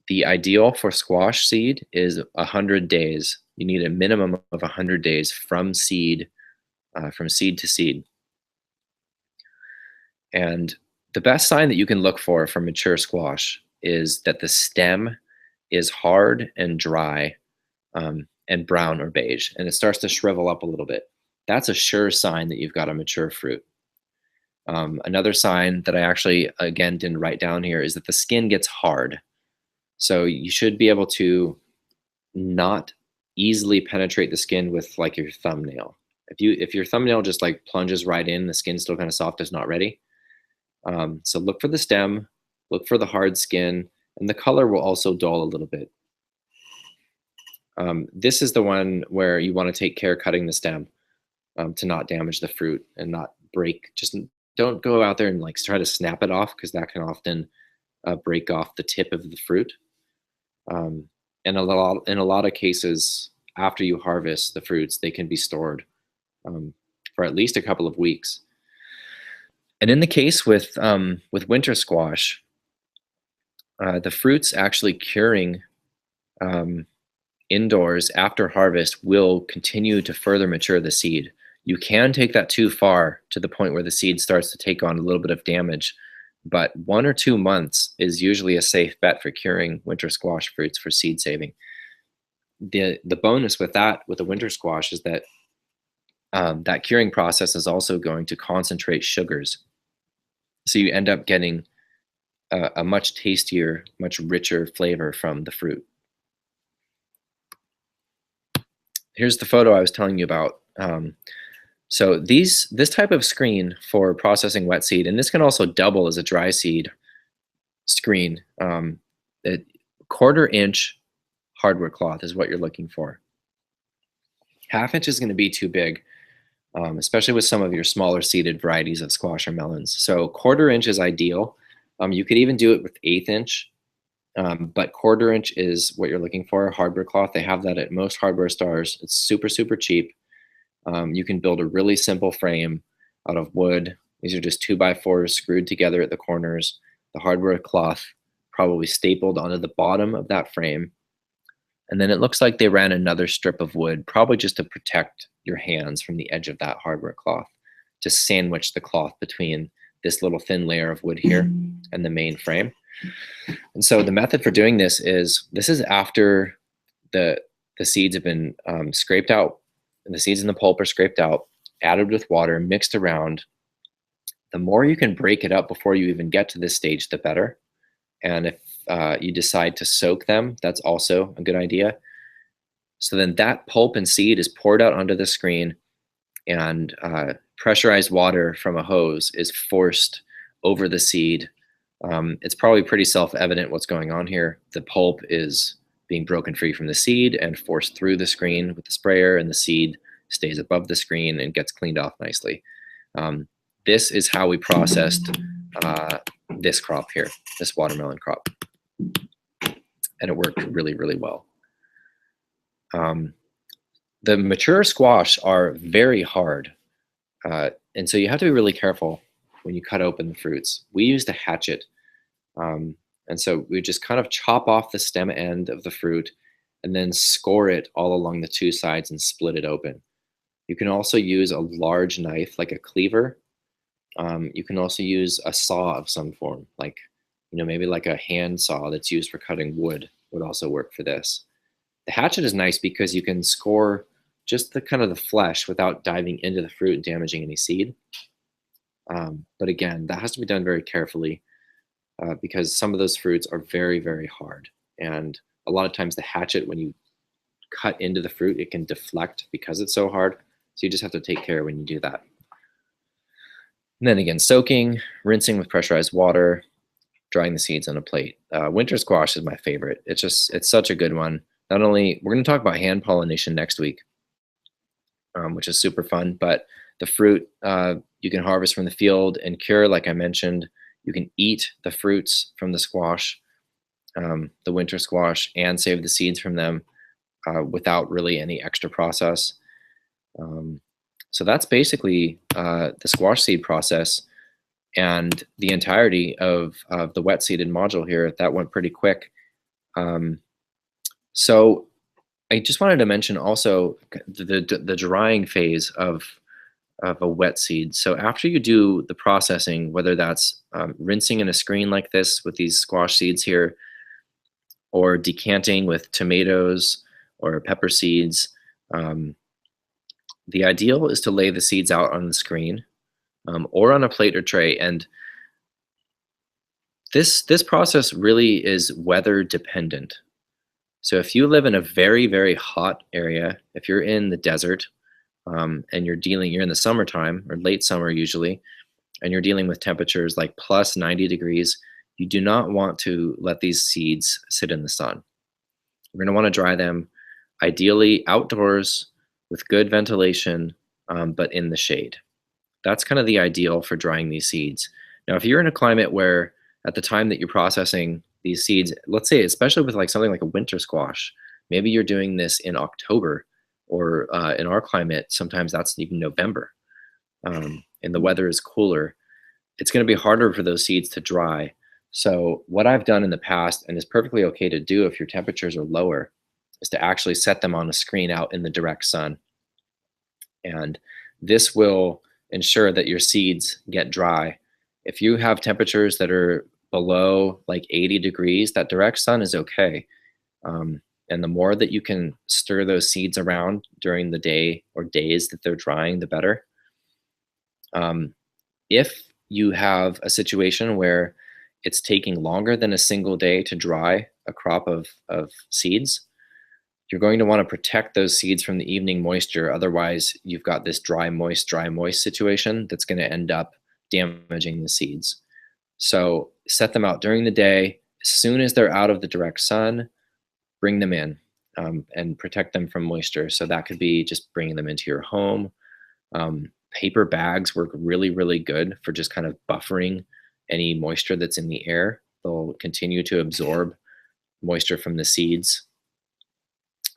The ideal for squash seed is 100 days. You need a minimum of 100 days from seed to seed. And the best sign that you can look for mature squash is that the stem is hard and dry and brown or beige, and it starts to shrivel up a little bit. That's a sure sign that you've got a mature fruit. Another sign that I actually, again, didn't write down here is that the skin gets hard. So you should be able to not easily penetrate the skin with like your thumbnail. If your thumbnail just like plunges right in, the skin's still kind of soft, it's not ready. So look for the stem, look for the hard skin, and the color will also dull a little bit. This is the one where you want to take care cutting the stem to not damage the fruit and not break. Just don't go out there and like try to snap it off, because that can often break off the tip of the fruit. And in a lot of cases, after you harvest the fruits, they can be stored for at least a couple of weeks. And in the case with winter squash, the fruits actually curing indoors after harvest will continue to further mature the seed. You can take that too far to the point where the seed starts to take on a little bit of damage, but 1 or 2 months is usually a safe bet for curing winter squash fruits for seed saving. The bonus with that, with the winter squash, is that that curing process is also going to concentrate sugars. So you end up getting a much tastier, much richer flavor from the fruit. Here's the photo I was telling you about. So this type of screen for processing wet seed, and this can also double as a dry seed screen. A 1/4 inch hardware cloth is what you're looking for. 1/2 inch is going to be too big, especially with some of your smaller seeded varieties of squash or melons. So 1/4 inch is ideal. You could even do it with 1/8 inch, but 1/4 inch is what you're looking for. Hardware cloth, they have that at most hardware stores. It's super, super cheap. You can build a really simple frame out of wood. These are just 2x4s screwed together at the corners. The hardware cloth probably stapled onto the bottom of that frame. And then it looks like they ran another strip of wood, probably just to protect your hands from the edge of that hardware cloth, to sandwich the cloth between this little thin layer of wood here and the main frame. And so the method for doing this is after the seeds have been scraped out. And the seeds and the pulp are scraped out, added with water, mixed around. The more you can break it up before you even get to this stage, the better. And if you decide to soak them, that's also a good idea. So then that pulp and seed is poured out onto the screen, and pressurized water from a hose is forced over the seed. It's probably pretty self-evident what's going on here. The pulp is being broken free from the seed and forced through the screen with the sprayer, and the seed stays above the screen and gets cleaned off nicely. This is how we processed this crop here, this watermelon crop. And it worked really, really well. The mature squash are very hard. And so you have to be really careful when you cut open the fruits. We used a hatchet. And so we just kind of chop off the stem end of the fruit and then score it all along the two sides and split it open. You can also use a large knife, like a cleaver. You can also use a saw of some form, like, maybe like a hand saw that's used for cutting wood would also work for this. The hatchet is nice because you can score just the kind of the flesh without diving into the fruit and damaging any seed. But again, that has to be done very carefully because some of those fruits are very, very hard. And a lot of times the hatchet, when you cut into the fruit, it can deflect because it's so hard. So you just have to take care when you do that. And then again, soaking, rinsing with pressurized water, drying the seeds on a plate. Winter squash is my favorite. It's such a good one. Not only, we're going to talk about hand pollination next week, which is super fun, but the fruit you can harvest from the field and cure, like I mentioned. You can eat the fruits from the squash, the winter squash, and save the seeds from them without really any extra process. So that's basically the squash seed process and the entirety of the wet seeded module here. That went pretty quick. So I just wanted to mention also the drying phase of a wet seed. So after you do the processing, whether that's rinsing in a screen like this with these squash seeds here, or decanting with tomatoes or pepper seeds, the ideal is to lay the seeds out on the screen or on a plate or tray. And this process really is weather dependent. So if you live in a very, very hot area, if you're in the desert and you're in the summertime or late summer usually, and you're dealing with temperatures like plus 90 degrees, you do not want to let these seeds sit in the sun. You're going to want to dry them ideally outdoors with good ventilation, but in the shade. That's kind of the ideal for drying these seeds. Now, if you're in a climate where at the time that you're processing these seeds, let's say, especially with like something like a winter squash, maybe you're doing this in October, or in our climate, sometimes that's even November, and the weather is cooler, it's going to be harder for those seeds to dry. So what I've done in the past, and is perfectly okay to do if your temperatures are lower, is to actually set them on a screen out in the direct sun. And this will ensure that your seeds get dry. If you have temperatures that are below like 80 degrees, that direct sun is okay. And the more that you can stir those seeds around during the day or days that they're drying, the better. If you have a situation where it's taking longer than a single day to dry a crop of seeds, you're going to want to protect those seeds from the evening moisture. Otherwise, you've got this dry, moist situation that's going to end up damaging the seeds. So set them out during the day. As soon as they're out of the direct sun, bring them in and protect them from moisture. So that could be just bringing them into your home. Paper bags work really, really good for just kind of buffering any moisture that's in the air. They'll continue to absorb moisture from the seeds.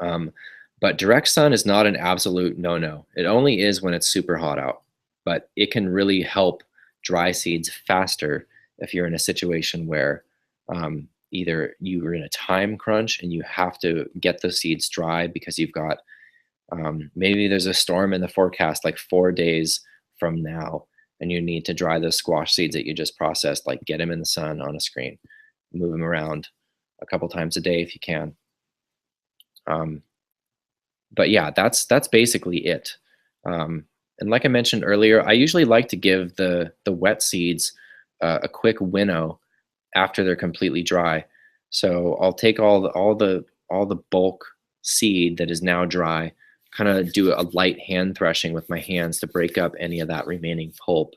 But direct sun is not an absolute no-no. It only is when it's super hot out, but it can really help dry seeds faster if you're in a situation where either you are in a time crunch and you have to get those seeds dry because you've got, maybe there's a storm in the forecast like 4 days from now, and you need to dry those squash seeds that you just processed, like get them in the sun on a screen, move them around a couple times a day if you can. But yeah, that's basically it. And like I mentioned earlier, I usually like to give the wet seeds a quick winnow after they're completely dry. So I'll take all the bulk seed that is now dry, kind of do a light hand threshing with my hands to break up any of that remaining pulp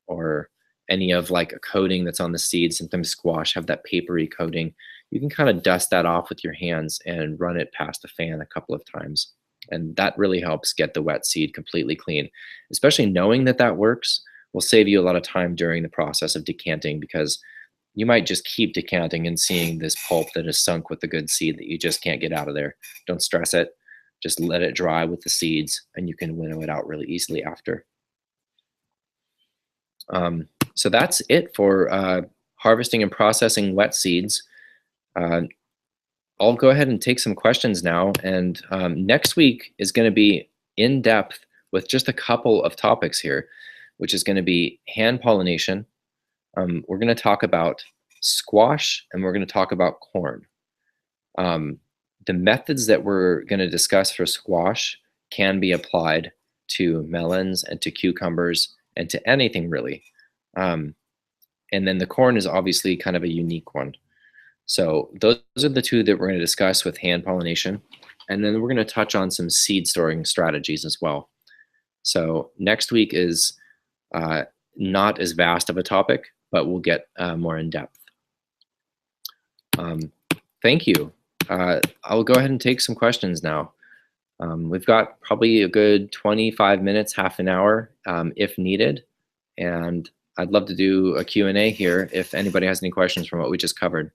or any of like a coating that's on the seed. Sometimes squash have that papery coating. you can kind of dust that off with your hands and run it past the fan a couple of times. And that really helps get the wet seed completely clean. Especially knowing that that works will save you a lot of time during the process of decanting, because you might just keep decanting and seeing this pulp that is sunk with the good seed that you just can't get out of there. Don't stress it. Just let it dry with the seeds, and you can winnow it out really easily after. So that's it for harvesting and processing wet seeds. I'll go ahead and take some questions now, and next week is going to be in depth with just a couple of topics here, which is going to be hand pollination. We're going to talk about squash, and we're going to talk about corn. The methods that we're going to discuss for squash can be applied to melons and to cucumbers and to anything really. And then the corn is obviously kind of a unique one. So those are the two that we're going to discuss with hand pollination. And then we're going to touch on some seed storing strategies as well. So next week is not as vast of a topic, but we'll get more in depth. Thank you. I'll go ahead and take some questions now. We've got probably a good 25 minutes, half an hour, if needed. And I'd love to do a Q&A here if anybody has any questions from what we just covered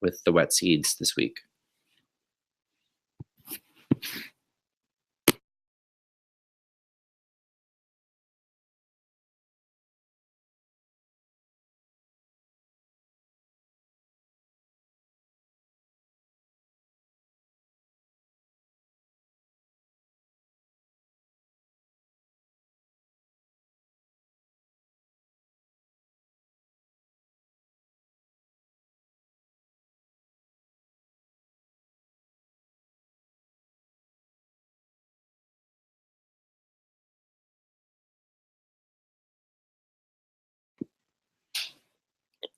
with the wet seeds this week.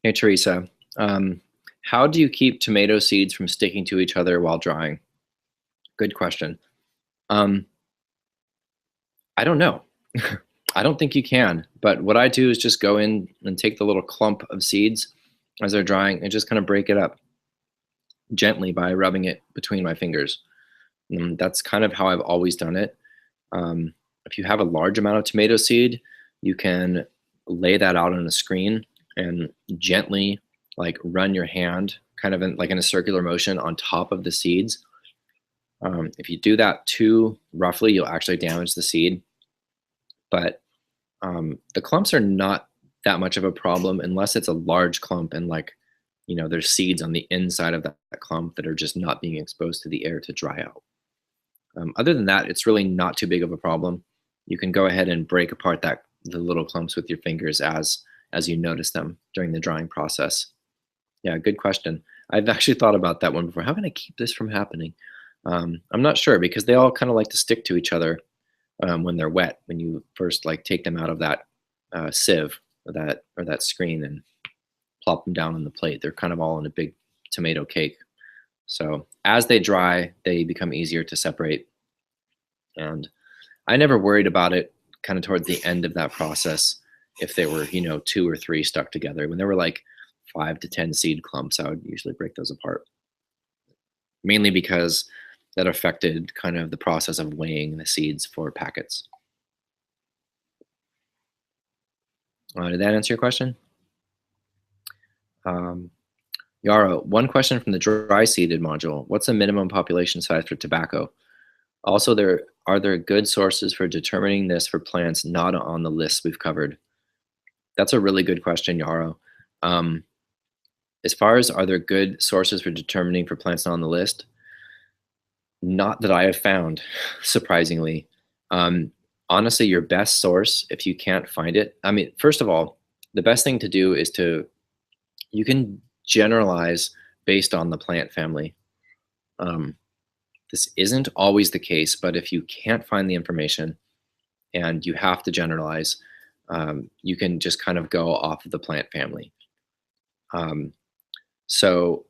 Hey, Teresa. How do you keep tomato seeds from sticking to each other while drying? Good question. I don't know. I don't think you can, but what I do is just go in and take the little clump of seeds as they're drying and just kind of break it up gently by rubbing it between my fingers. And that's kind of how I've always done it. If you have a large amount of tomato seed, you can lay that out on a screen and gently like run your hand kind of in a circular motion on top of the seeds. If you do that too roughly, you'll actually damage the seed. But the clumps are not that much of a problem unless it's a large clump and there's seeds on the inside of that clump that are just not being exposed to the air to dry out. Other than that, it's really not too big of a problem. You can go ahead and break apart the little clumps with your fingers as you notice them during the drying process. Yeah, good question. I've actually thought about that one before. How can I keep this from happening? I'm not sure, because they all kind of like to stick to each other when they're wet, when you first take them out of that sieve or that screen and plop them down on the plate. They're kind of all in a big tomato cake. So as they dry, they become easier to separate. And I never worried about it kind of towards the end of that process if they were, 2 or 3 stuck together. When there were like 5 to 10 seed clumps, I would usually break those apart. Mainly because that affected kind of the process of weighing the seeds for packets. Did that answer your question? Yara, one question from the dry seeded module. What's the minimum population size for tobacco? Also, are there good sources for determining this for plants not on the list we've covered? That's a really good question, Yara. As far as are there good sources for determining for plants not on the list? Not that I have found, surprisingly. Honestly, your best source, if you can't find it, first of all, the best thing to do is you can generalize based on the plant family. This isn't always the case, but if you can't find the information and you have to generalize, you can just kind of go off of the plant family. So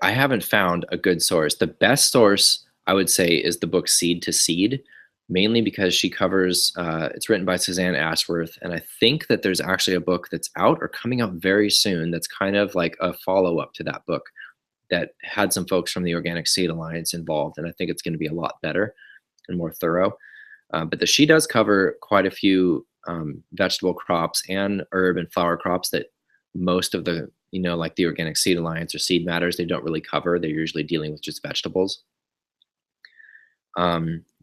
I haven't found a good source. The best source, I would say, is the book Seed to Seed mainly because she covers, it's written by Suzanne Ashworth, and I think that there's actually a book that's out or coming out very soon that's kind of like a follow-up to that book that had some folks from the Organic Seed Alliance involved, and I think it's going to be a lot better and more thorough. But she does cover quite a few vegetable crops and herb and flower crops that most of the, like the Organic Seed Alliance or Seed Matters, they don't really cover. They're usually dealing with just vegetables.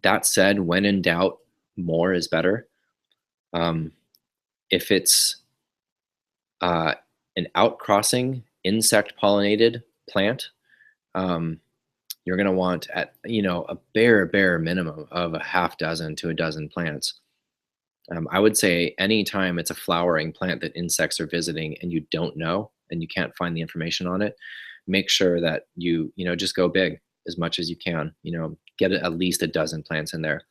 That said, when in doubt, more is better. If it's an outcrossing insect pollinated plant, you're going to want at, a bare minimum of a half dozen to a dozen plants. I would say anytime it's a flowering plant that insects are visiting and you don't know and you can't find the information on it, make sure that you just go big as much as you can. Get at least a dozen plants in there.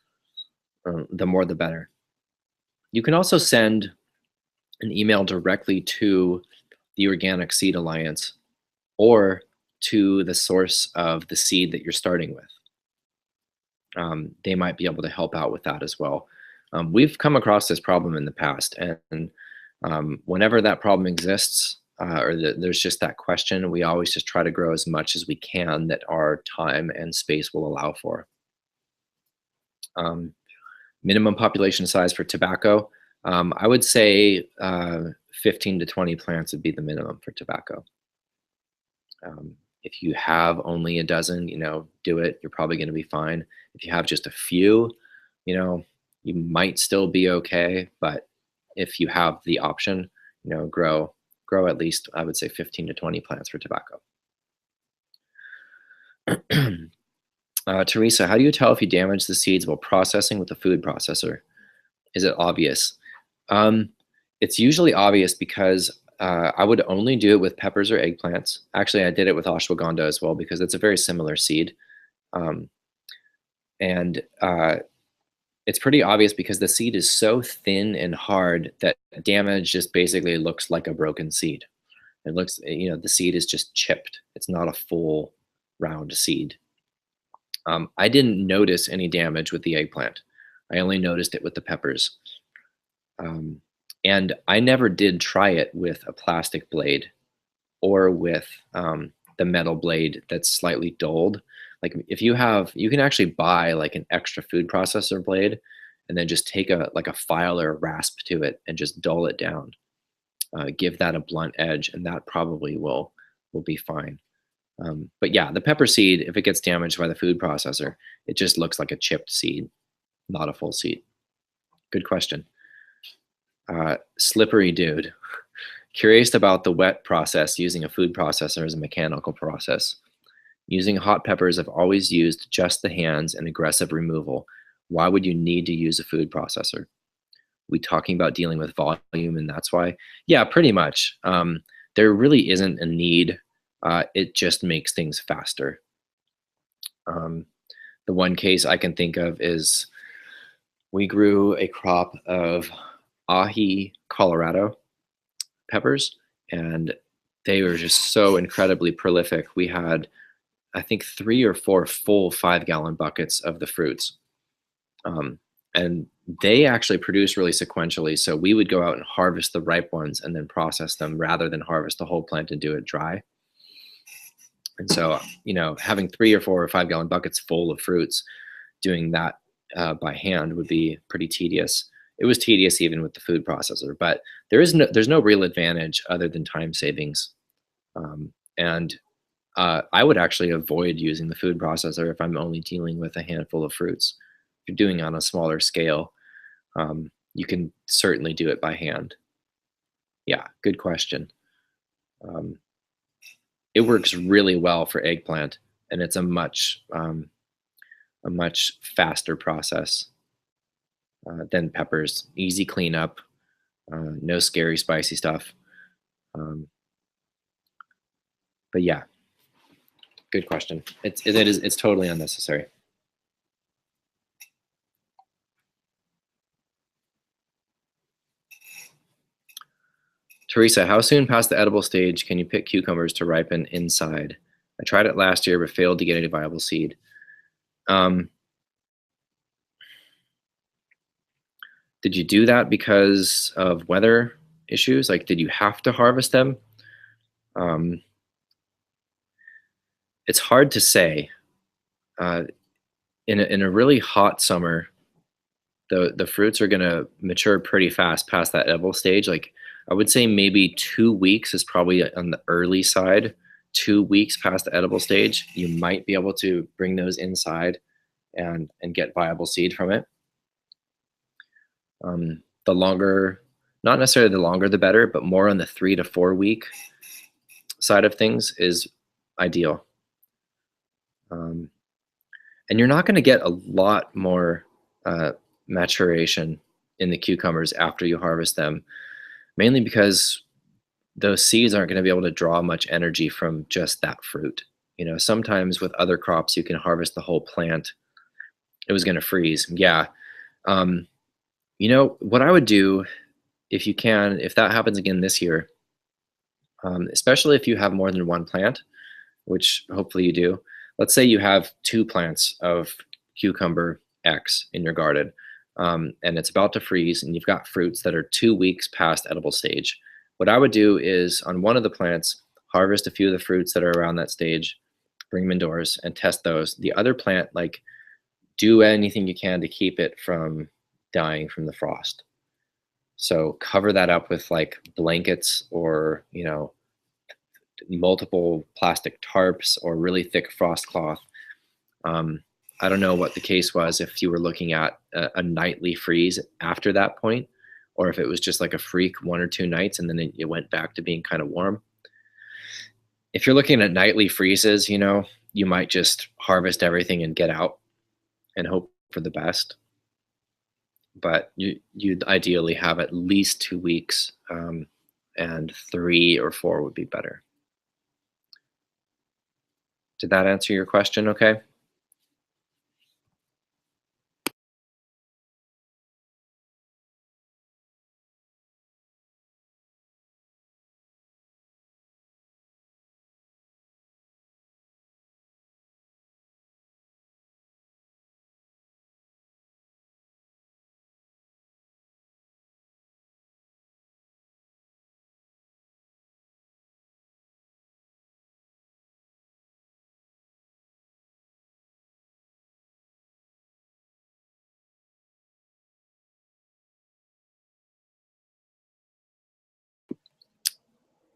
The more the better. You can also send an email directly to the Organic Seed Alliance or to the source of the seed that you're starting with. They might be able to help out with that as well. We've come across this problem in the past, and whenever that problem exists, or there's just that question, we always just try to grow as much as we can that our time and space will allow for. Minimum population size for tobacco, I would say 15 to 20 plants would be the minimum for tobacco. If you have only a dozen, do it. You're probably going to be fine. If you have just a few, you might still be okay. But if you have the option, grow at least, I would say 15 to 20 plants for tobacco. Teresa, how do you tell if you damage the seeds while processing with a food processor? Is it obvious? It's usually obvious because I would only do it with peppers or eggplants. Actually, I did it with ashwagandha as well because it's a very similar seed. It's pretty obvious because the seed is so thin and hard that damage just basically looks like a broken seed. It looks, the seed is just chipped. It's not a full round seed. I didn't notice any damage with the eggplant. I only noticed it with the peppers. And I never did try it with a plastic blade or with the metal blade that's slightly dulled. Like if you can actually buy like an extra food processor blade and then just take a file or a rasp to it and just dull it down. Give that a blunt edge, and that probably will be fine. But yeah, the pepper seed, if it gets damaged by the food processor, it just looks like a chipped seed, not a full seed. Good question. Slippery dude. Curious about the wet process using a food processor as a mechanical process. Using hot peppers, I've always used just the hands and aggressive removal. Why would you need to use a food processor? We talking about dealing with volume and that's why? Yeah, pretty much. There really isn't a need. It just makes things faster. The one case I can think of is we grew a crop of ahi Colorado peppers, and they were just so incredibly prolific. We had, I think, 3 or 4 full 5-gallon buckets of the fruits. And they actually produce really sequentially. So we would go out and harvest the ripe ones and then process them rather than harvest the whole plant and do it dry. And so, having 3 or 4 or 5-gallon buckets full of fruits, doing that by hand would be pretty tedious. It was tedious even with the food processor, but there's no real advantage other than time savings. I would actually avoid using the food processor if I'm only dealing with a handful of fruits. If you're doing it on a smaller scale, you can certainly do it by hand. Yeah, good question. It works really well for eggplant, and it's a much faster process than peppers. Easy cleanup, no scary spicy stuff. But yeah, good question. It's totally unnecessary. Teresa, how soon past the edible stage can you pick cucumbers to ripen inside? I tried it last year but failed to get any viable seed. Did you do that because of weather issues? Like, did you have to harvest them? Um, it's hard to say. Uh, in a really hot summer, the fruits are gonna mature pretty fast past that edible stage. Like, I would say maybe 2 weeks is probably on the early side. 2 weeks past the edible stage, you might be able to bring those inside and get viable seed from it. The longer, not necessarily the longer the better, but more on the 3 to 4 week side of things is ideal. Um, and you're not going to get a lot more uh, maturation in the cucumbers after you harvest them, mainly because those seeds aren't going to be able to draw much energy from just that fruit. You know, sometimes with other crops, you can harvest the whole plant. It was going to freeze. Yeah. Um, what I would do if you can, if that happens again this year, especially if you have more than one plant, which hopefully you do. Let's say you have 2 plants of cucumber X in your garden, and it's about to freeze, and you've got fruits that are 2 weeks past edible stage. What I would do is on one of the plants, harvest a few of the fruits that are around that stage, bring them indoors, and test those. The other plant, like, do anything you can to keep it from dying from the frost. So cover that up with like blankets or, multiple plastic tarps or really thick frost cloth. Um, I don't know what the case was if you were looking at a nightly freeze after that point, or if it was just like a freak 1 or 2 nights and then it went back to being kind of warm. If you're looking at nightly freezes, you might just harvest everything and get out and hope for the best. But you'd ideally have at least 2 weeks, and 3 or 4 would be better. Did that answer your question okay?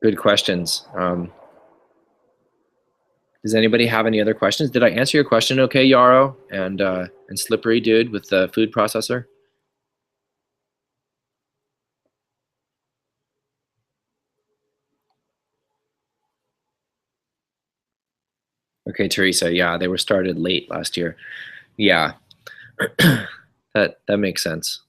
Good questions. Does anybody have any other questions? Did I answer your question okay, Yarrow and Slippery Dude with the food processor? Okay, Teresa. Yeah, they were started late last year. Yeah, that makes sense.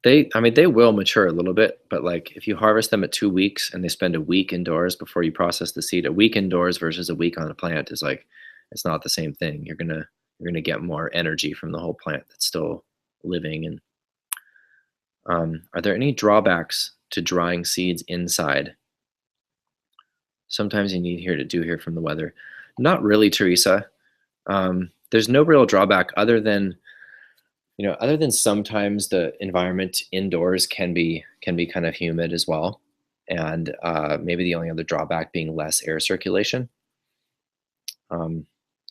They will mature a little bit, but like if you harvest them at 2 weeks and they spend a week indoors before you process the seed, a week indoors versus a week on a plant is like, it's not the same thing. You're gonna get more energy from the whole plant that's still living. And are there any drawbacks to drying seeds inside? Sometimes you need to hear from the weather. Not really, Teresa. There's no real drawback other than sometimes the environment indoors can be kind of humid as well, and maybe the only other drawback being less air circulation. Um,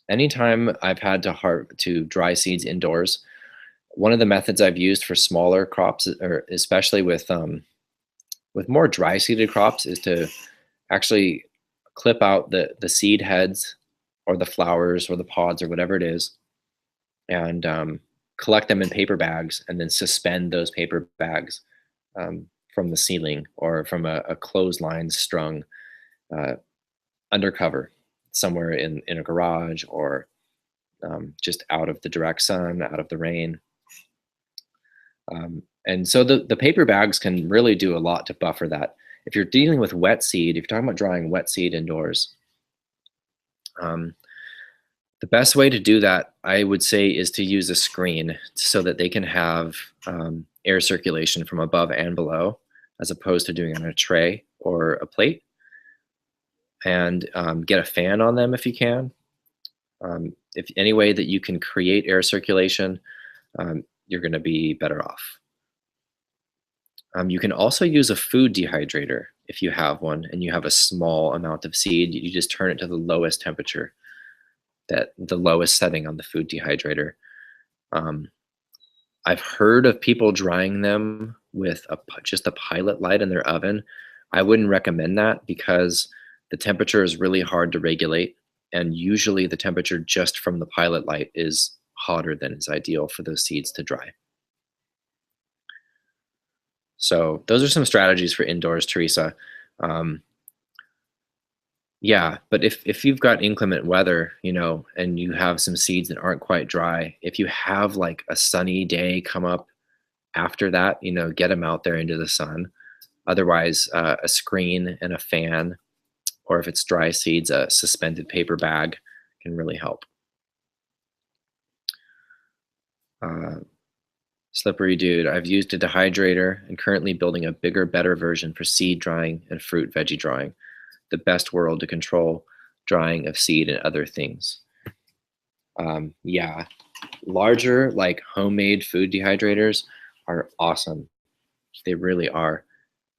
Anytime I've had to dry seeds indoors, one of the methods I've used for smaller crops, or especially with more dry seeded crops, is to actually clip out the seed heads or the flowers or the pods or whatever it is, and collect them in paper bags and then suspend those paper bags from the ceiling or from a clothesline strung uh, undercover somewhere in a garage or just out of the direct sun, out of the rain. And so the paper bags can really do a lot to buffer that. If you're dealing with wet seed, if you're talking about drying wet seed indoors, um, the best way to do that, I would say, is to use a screen so that they can have air circulation from above and below, as opposed to doing it on a tray or a plate. And get a fan on them if you can. If any way that you can create air circulation, you're going to be better off. You can also use a food dehydrator if you have one and you have a small amount of seed. You just turn it to the lowest temperature, the lowest setting on the food dehydrator. Um, I've heard of people drying them with just a pilot light in their oven. I wouldn't recommend that because the temperature is really hard to regulate, and usually the temperature just from the pilot light is hotter than is ideal for those seeds to dry. So those are some strategies for indoors, Teresa. Um, yeah, but if you've got inclement weather, and you have some seeds that aren't quite dry, if you have like a sunny day come up after that, get them out there into the sun. Otherwise, a screen and a fan, or if it's dry seeds, a suspended paper bag can really help. Uh, Slippery Dude, I've used a dehydrator and currently building a bigger, better version for seed drying and fruit veggie drying. The best world to control drying of seed and other things. Yeah, larger, like homemade food dehydrators are awesome. They really are.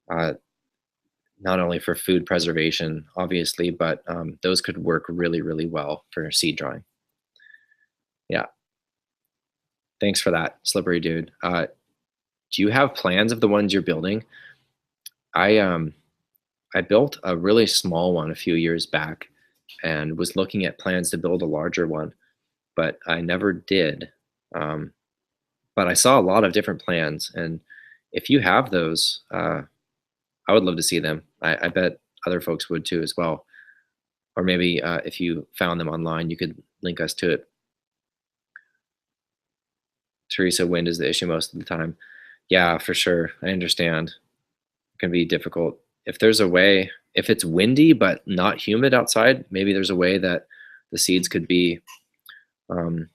Not only for food preservation, obviously, but those could work really, really well for seed drying. Yeah. Thanks for that, Slippery Dude. Do you have plans of the ones you're building? I built a really small one a few years back and was looking at plans to build a larger one, but I never did. Um, but I saw a lot of different plans, and if you have those, I would love to see them. I bet other folks would too as well. Or maybe if you found them online, you could link us to it. Teresa, wind is the issue most of the time. Yeah, for sure. I understand. It can be difficult. If there's a way, if it's windy but not humid outside, maybe there's a way that the seeds could be um,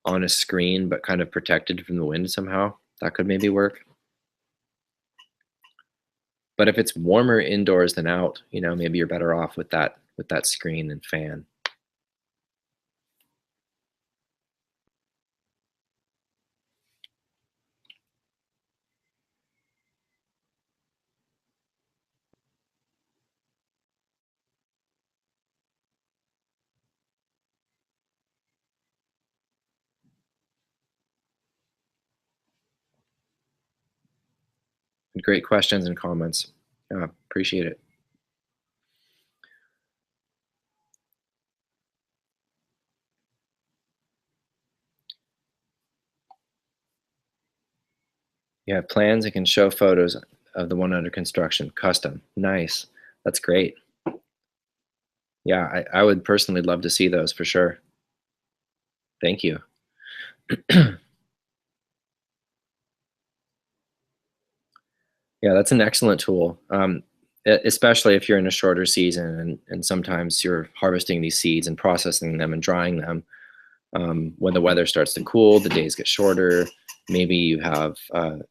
on a screen but kind of protected from the wind somehow. That could maybe work. But if it's warmer indoors than out, maybe you're better off with that screen and fan. Great questions and comments. Appreciate it. You have plans and can show photos of the one under construction. Custom. Nice. That's great. Yeah, I would personally love to see those for sure. Thank you. Yeah, that's an excellent tool, especially if you're in a shorter season and sometimes you're harvesting these seeds and processing them and drying them. When the weather starts to cool, the days get shorter. Maybe you have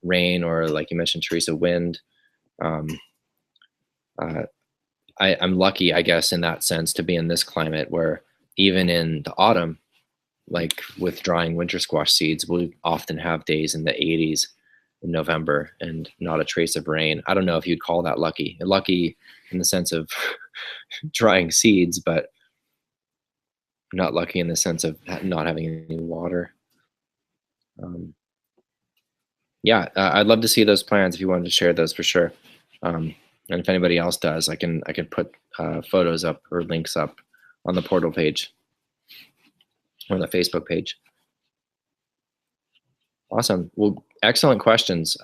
rain or, like you mentioned, Teresa, wind. Um, uh, I'm lucky, I guess, in that sense to be in this climate where even in the autumn, like with drying winter squash seeds, we often have days in the 80s in November and not a trace of rain. I don't know if you'd call that lucky. Lucky in the sense of drying seeds, but not lucky in the sense of not having any water. Um, yeah, I'd love to see those plans if you wanted to share those for sure. And if anybody else does, I can put photos up or links up on the portal page or the Facebook page. Awesome. Well, excellent questions.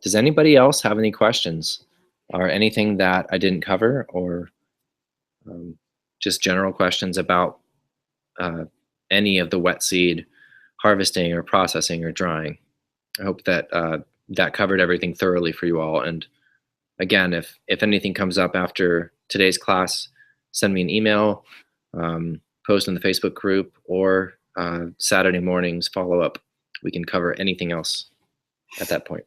Does anybody else have any questions or anything that I didn't cover, or just general questions about uh, any of the wet seed harvesting or processing or drying? I hope that that covered everything thoroughly for you all. And again, if anything comes up after today's class, send me an email, post in the Facebook group, or Saturday mornings follow up. We can cover anything else at that point.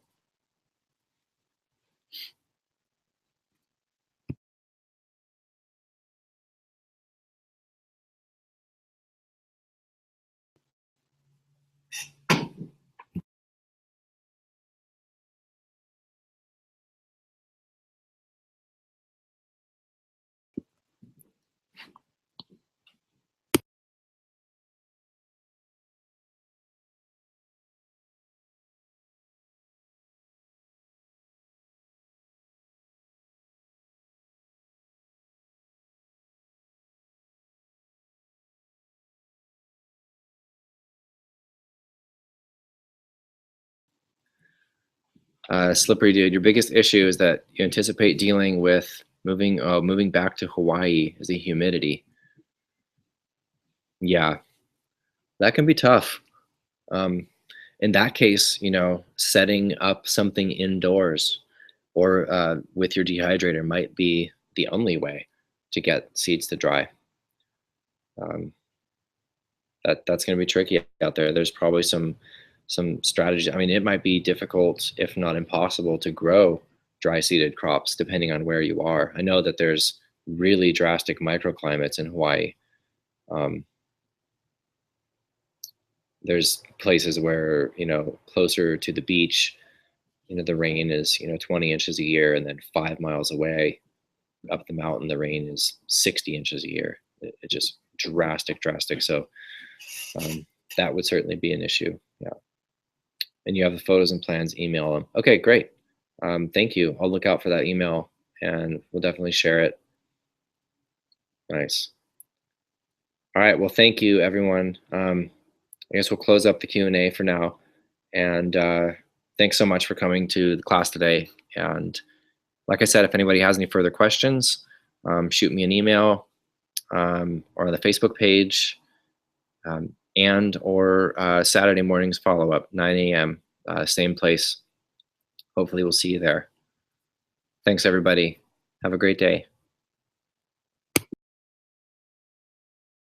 Slippery Dude, your biggest issue is that you anticipate dealing with moving back to Hawaii is the humidity. Yeah, that can be tough. Um, in that case, setting up something indoors or with your dehydrator might be the only way to get seeds to dry. Um, that's going to be tricky out there. There's probably some strategies. I mean, it might be difficult, if not impossible, to grow dry seeded crops depending on where you are. I know that there's really drastic microclimates in Hawaii. Um, there's places where closer to the beach, the rain is 20 inches a year, and then 5 miles away up the mountain, the rain is 60 inches a year. It just drastic. So that would certainly be an issue. Yeah. And you have the photos and plans, email them. Okay, great. Thank you. I'll look out for that email and we'll definitely share it. Nice. All right. Well, thank you, everyone. I guess we'll close up the Q&A for now. And thanks so much for coming to the class today. And like I said, if anybody has any further questions, shoot me an email or on the Facebook page or Saturday mornings follow-up, 9 a.m., same place. Hopefully we'll see you there. Thanks, everybody. Have a great day.